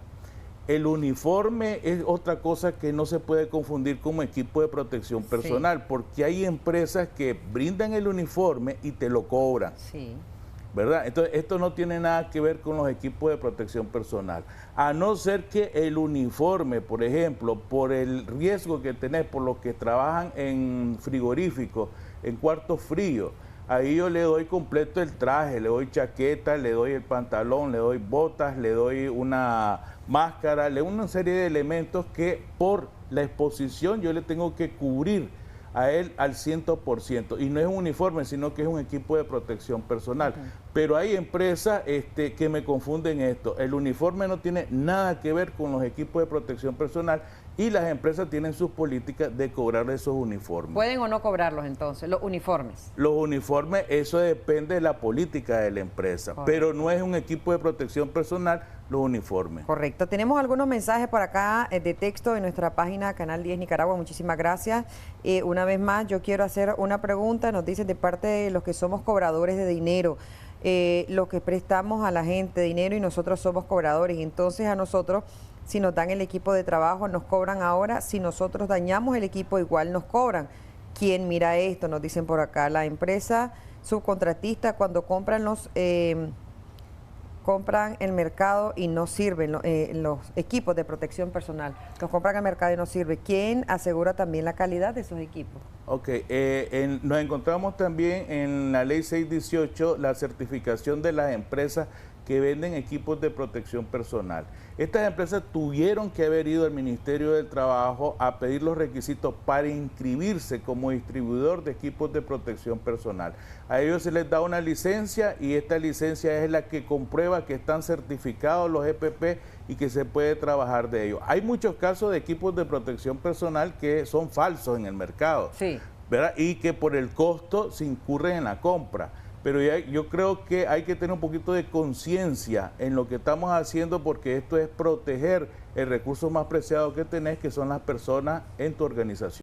El uniforme es otra cosa que no se puede confundir como equipo de protección personal, porque hay empresas que brindan el uniforme y te lo cobran. Sí. ¿Verdad? Entonces, esto no tiene nada que ver con los equipos de protección personal. A no ser que el uniforme, por ejemplo, por el riesgo que tenés, por los que trabajan en frigoríficos, en cuartos fríos, ahí yo le doy completo el traje, le doy chaqueta, le doy el pantalón, le doy botas, le doy una máscara, le doy una serie de elementos que por la exposición yo le tengo que cubrir a él al 100%. Y no es un uniforme, sino que es un equipo de protección personal. Pero hay empresas que me confunden esto. El uniforme no tiene nada que ver con los equipos de protección personal y las empresas tienen sus políticas de cobrar esos uniformes. ¿Pueden o no cobrarlos entonces, los uniformes? Los uniformes, eso depende de la política de la empresa, pero no es un equipo de protección personal los uniformes. Correcto. Tenemos algunos mensajes por acá de texto en nuestra página Canal 10 Nicaragua. Muchísimas gracias. Una vez más, yo quiero hacer una pregunta. Nos dicen de parte de los que somos cobradores de dinero, los que prestamos a la gente dinero y nosotros somos cobradores. Entonces a nosotros, si nos dan el equipo de trabajo, nos cobran ahora. Si nosotros dañamos el equipo, igual nos cobran. ¿Quién mira esto? Nos dicen por acá. La empresa subcontratista, cuando compran compran el mercado y no sirven los equipos de protección personal. Los compran al mercado y no sirve. ¿Quién asegura también la calidad de esos equipos? Ok, nos encontramos también en la ley 618 la certificación de las empresas que venden equipos de protección personal. Estas empresas tuvieron que haber ido al Ministerio del Trabajo a pedir los requisitos para inscribirse como distribuidor de equipos de protección personal. A ellos se les da una licencia y esta licencia es la que comprueba que están certificados los EPP y que se puede trabajar de ellos. Hay muchos casos de equipos de protección personal que son falsos en el mercado, ¿verdad? Y que por el costo se incurren en la compra. Pero yo creo que hay que tener un poquito de conciencia en lo que estamos haciendo, porque esto es proteger el recurso más preciado que tenés, que son las personas en tu organización.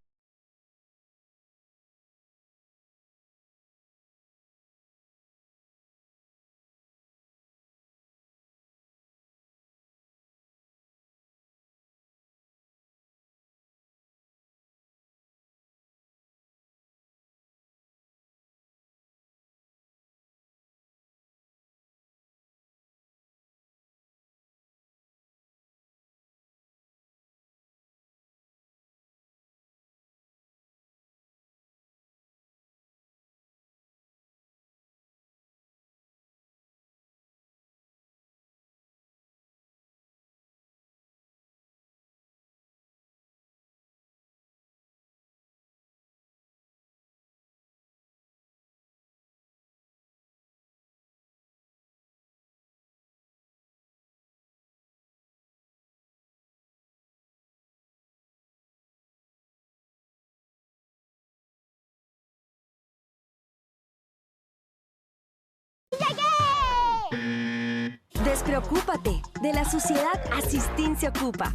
Despreocúpate, de la sociedad Asistin se ocupa.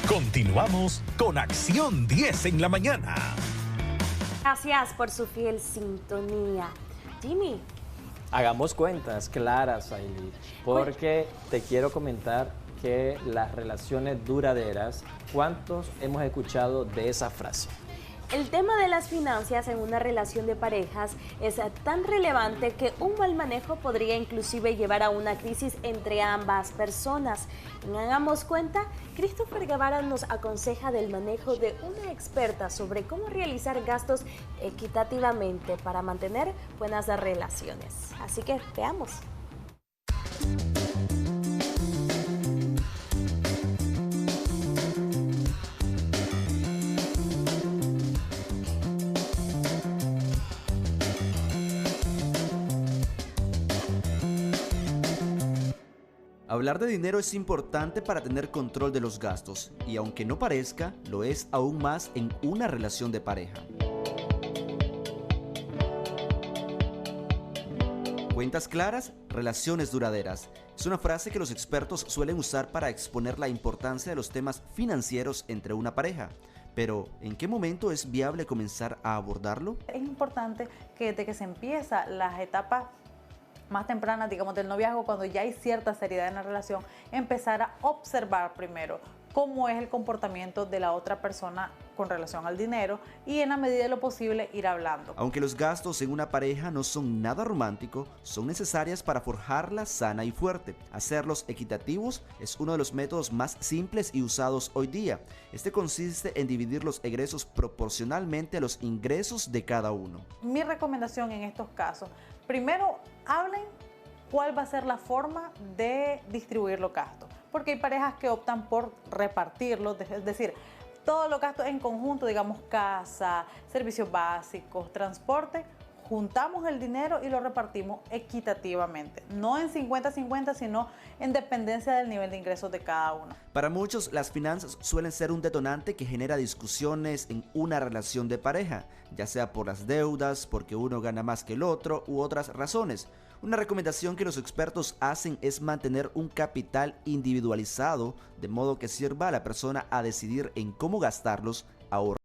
Continuamos con Acción 10 en la mañana. Gracias por su fiel sintonía. Jimmy. Hagamos cuentas claras, Ailey, porque te quiero comentar que las relaciones duraderas, ¿cuántos hemos escuchado de esa frase? El tema de las finanzas en una relación de parejas es tan relevante que un mal manejo podría inclusive llevar a una crisis entre ambas personas. En Hagamos Cuenta, Christopher Guevara nos aconseja del manejo de una experta sobre cómo realizar gastos equitativamente para mantener buenas relaciones. Así que veamos. Hablar de dinero es importante para tener control de los gastos, y aunque no parezca, lo es aún más en una relación de pareja. Cuentas claras, relaciones duraderas. Es una frase que los expertos suelen usar para exponer la importancia de los temas financieros entre una pareja. Pero, ¿en qué momento es viable comenzar a abordarlo? Es importante que desde que se empieza las etapas más tempranas, digamos, del noviazgo, cuando ya hay cierta seriedad en la relación, empezar a observar primero cómo es el comportamiento de la otra persona con relación al dinero y en la medida de lo posible ir hablando. Aunque los gastos en una pareja no son nada romántico, son necesarias para forjarla sana y fuerte. Hacerlos equitativos es uno de los métodos más simples y usados hoy día. Este consiste en dividir los egresos proporcionalmente a los ingresos de cada uno. Mi recomendación en estos casos, primero hablen cuál va a ser la forma de distribuir los gastos, porque hay parejas que optan por repartirlos, es decir, todos los gastos en conjunto, digamos casa, servicios básicos, transporte, juntamos el dinero y lo repartimos equitativamente, no en 50-50, sino en dependencia del nivel de ingresos de cada uno. Para muchos, las finanzas suelen ser un detonante que genera discusiones en una relación de pareja, ya sea por las deudas, porque uno gana más que el otro u otras razones. Una recomendación que los expertos hacen es mantener un capital individualizado, de modo que sirva a la persona a decidir en cómo gastarlos, ahorrar.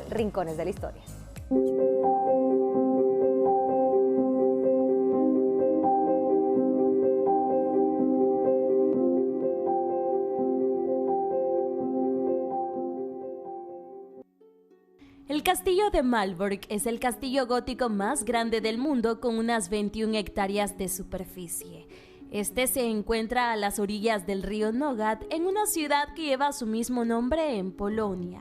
Rincones de la Historia. El castillo de Malbork es el castillo gótico más grande del mundo con unas 21 hectáreas de superficie. Este se encuentra a las orillas del río Nogat en una ciudad que lleva su mismo nombre en Polonia.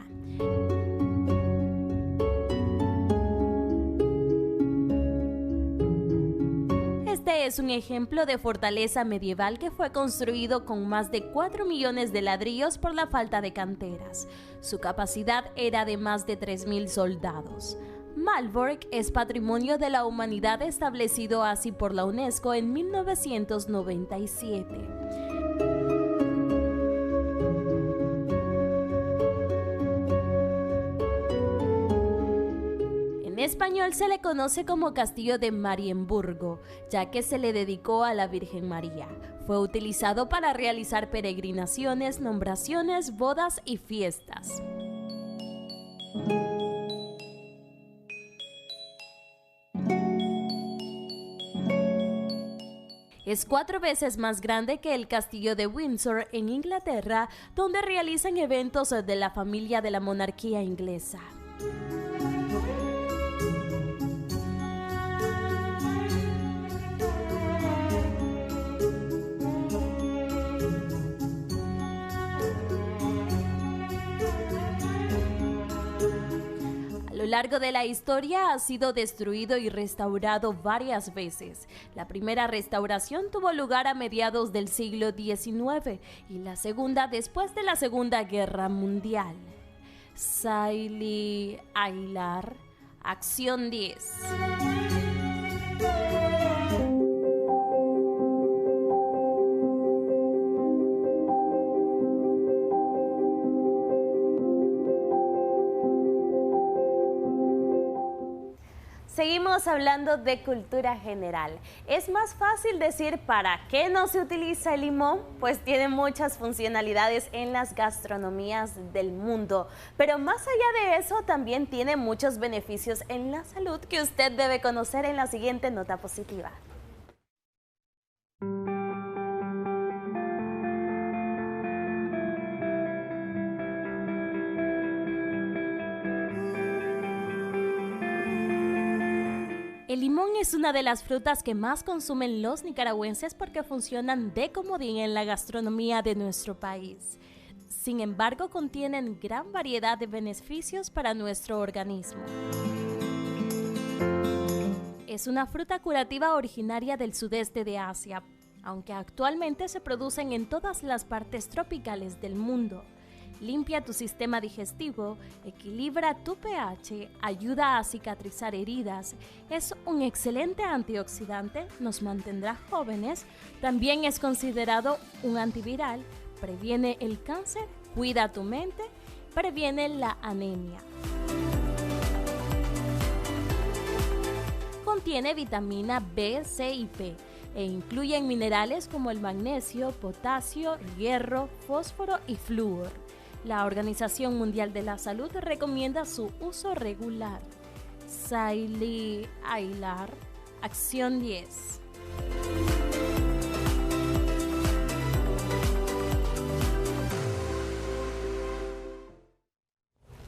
Este es un ejemplo de fortaleza medieval que fue construido con más de 4 millones de ladrillos por la falta de canteras. Su capacidad era de más de 3.000 soldados. Malbork es Patrimonio de la Humanidad establecido así por la UNESCO en 1997. En español se le conoce como Castillo de Marienburgo, ya que se le dedicó a la Virgen María. Fue utilizado para realizar peregrinaciones, nombraciones, bodas y fiestas. Es 4 veces más grande que el castillo de Windsor en Inglaterra, donde realizan eventos de la familia de la monarquía inglesa. A lo largo de la historia ha sido destruido y restaurado varias veces. La primera restauración tuvo lugar a mediados del siglo XIX y la segunda después de la Segunda Guerra Mundial. Saili Ailar, Acción 10. Seguimos seguimos hablando de cultura general. Es más fácil decir ¿para qué no se utiliza el limón? Pues tiene muchas funcionalidades en las gastronomías del mundo. Pero más allá de eso, también tiene muchos beneficios en la salud que usted debe conocer en la siguiente nota positiva. El limón es una de las frutas que más consumen los nicaragüenses porque funcionan de comodín en la gastronomía de nuestro país. Sin embargo, contienen gran variedad de beneficios para nuestro organismo. Es una fruta curativa originaria del sudeste de Asia, aunque actualmente se producen en todas las partes tropicales del mundo. Limpia tu sistema digestivo, equilibra tu pH, ayuda a cicatrizar heridas, es un excelente antioxidante, nos mantendrá jóvenes, también es considerado un antiviral, previene el cáncer, cuida tu mente, previene la anemia. Contiene vitamina B, C y P e incluyen minerales como el magnesio, potasio, hierro, fósforo y flúor. La Organización Mundial de la Salud recomienda su uso regular. Saily Ailar, Acción 10.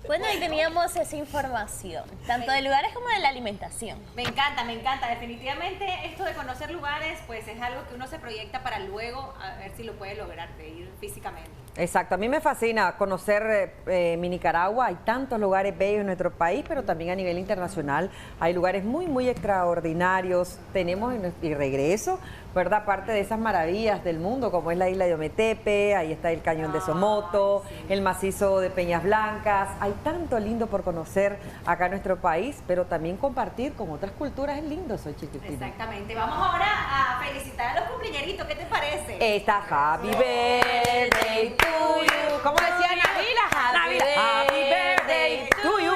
Bueno, ahí teníamos esa información, tanto de lugares como de la alimentación. Me encanta, me encanta. Definitivamente esto de conocer lugares, pues es algo que uno se proyecta para luego a ver si lo puede lograr, de ir físicamente. Exacto, a mí me fascina conocer mi Nicaragua. Hay tantos lugares bellos en nuestro país, pero también a nivel internacional hay lugares muy, muy extraordinarios. Tenemos y regreso, ¿verdad? Parte de esas maravillas del mundo, como es la isla de Ometepe, ahí está el cañón de Somoto, el macizo de Peñas Blancas. Hay tanto lindo por conocer acá en nuestro país, pero también compartir con otras culturas es lindo, soy chiquitina. Exactamente. Vamos ahora a felicitar a los cumpleañeritos, ¿qué te parece? Está Happy Birthday to you. ¿Cómo decía Navila? Happy Birthday to you.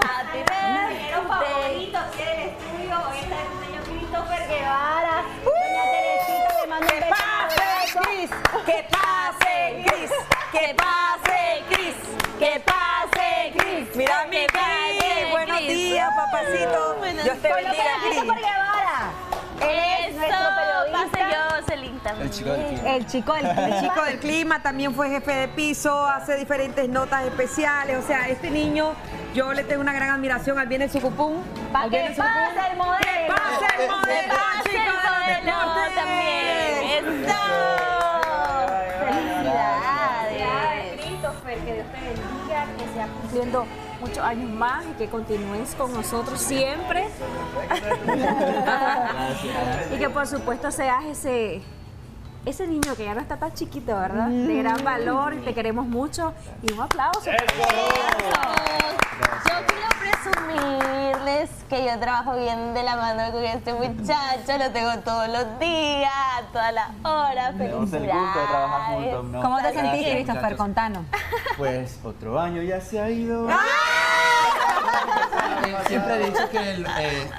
Happy Birthday. Los favoritos aquí en el estudio. Hoy está el señor Christopher Guevara. Doña Teresita le manda un beso. Cris! ¡Que pase, Cris! ¡Que pase, Cris! ¡Que pase, Cris! Mira mi Cris. Buenos días, papacito. Dios te bendiga, Cris. Christopher Guevara. Él es nuestro periodista. El chico del clima. El chico del clima. El chico del clima, también fue jefe de piso, hace diferentes notas especiales. O sea, este niño, yo le tengo una gran admiración al Viene Sucupún. ¡Para que pase el modelo! ¡Que pase el modelo, chicos! También. ¡Eso! Felicidades, Christopher, que Dios te bendiga, que sigas cumpliendo muchos años más y que continúes con nosotros siempre. Y que por supuesto seas ese niño que ya no está tan chiquito, ¿verdad? De gran valor y te queremos mucho. Y un aplauso. Yo quiero presumirles que yo trabajo bien de la mano con este muchacho, lo tengo todos los días, todas las horas. Felicidades. ¿Cómo te sentís, Christopher? Contanos. Pues otro año ya se ha ido. Siempre he dicho que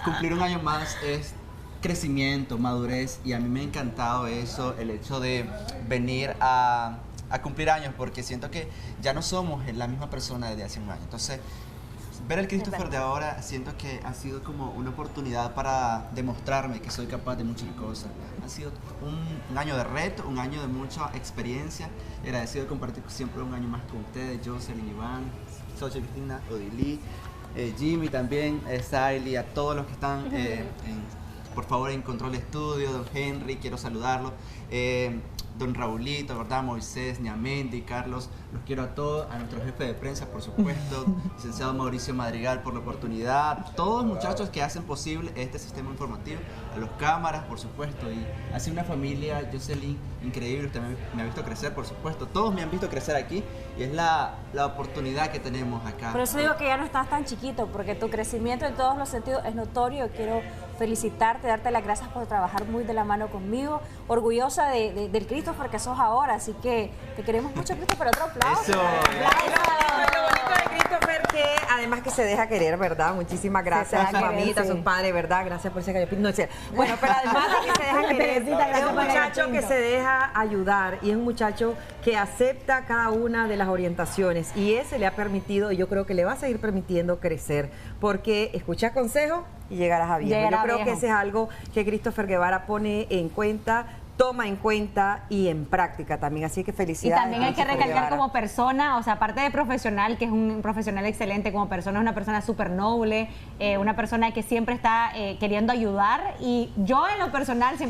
cumplir un año más es crecimiento, madurez, y a mí me ha encantado eso, el hecho de venir a cumplir años, porque siento que ya no somos la misma persona desde hace un año. Entonces, ver el Christopher de ahora, siento que ha sido como una oportunidad para demostrarme que soy capaz de muchas cosas. Ha sido un año de reto, un año de mucha experiencia, y agradecido de compartir siempre un año más con ustedes, Jocelyn, Iván, Xochitl, Cristina, Odilí, Jimmy también, Saily, a todos los que están por favor en Control Estudio, don Henry, quiero saludarlo, don Raulito, ¿verdad? Moisés, Niamendi, Carlos, los quiero a todos, a nuestro jefe de prensa, por supuesto, licenciado Mauricio Madrigal por la oportunidad, todos los muchachos que hacen posible este sistema informativo, a los cámaras, por supuesto, y ha sido una familia, Jocelyn, increíble, usted me ha visto crecer, por supuesto, todos me han visto crecer aquí, y es la oportunidad que tenemos acá. Por eso digo que ya no estás tan chiquito, porque tu crecimiento en todos los sentidos es notorio. Quiero felicitarte, darte las gracias por trabajar muy de la mano conmigo, orgullosa del Christopher que sos ahora, así que te queremos mucho, Christopher, otro aplauso. Eso. Lo bonito de Christopher que Además que se deja querer, ¿verdad? Muchísimas gracias a su mamita, a sus padres, ¿verdad? Gracias por ese gallo pinto. No, bueno, pero además de que se deja querer, es un muchacho que se deja ayudar y es un muchacho que acepta cada una de las orientaciones y ese le ha permitido, y yo creo que le va a seguir permitiendo crecer, porque escucha consejos y llegarás a viejo. Yo creo que ese es algo que Christopher Guevara pone en cuenta, toma en cuenta y en práctica también, así que felicidades. Y también hay que recalcar como persona, o sea, aparte de profesional, que es un profesional excelente, como persona es una persona súper noble, una persona que siempre está queriendo ayudar, y yo en lo personal siempre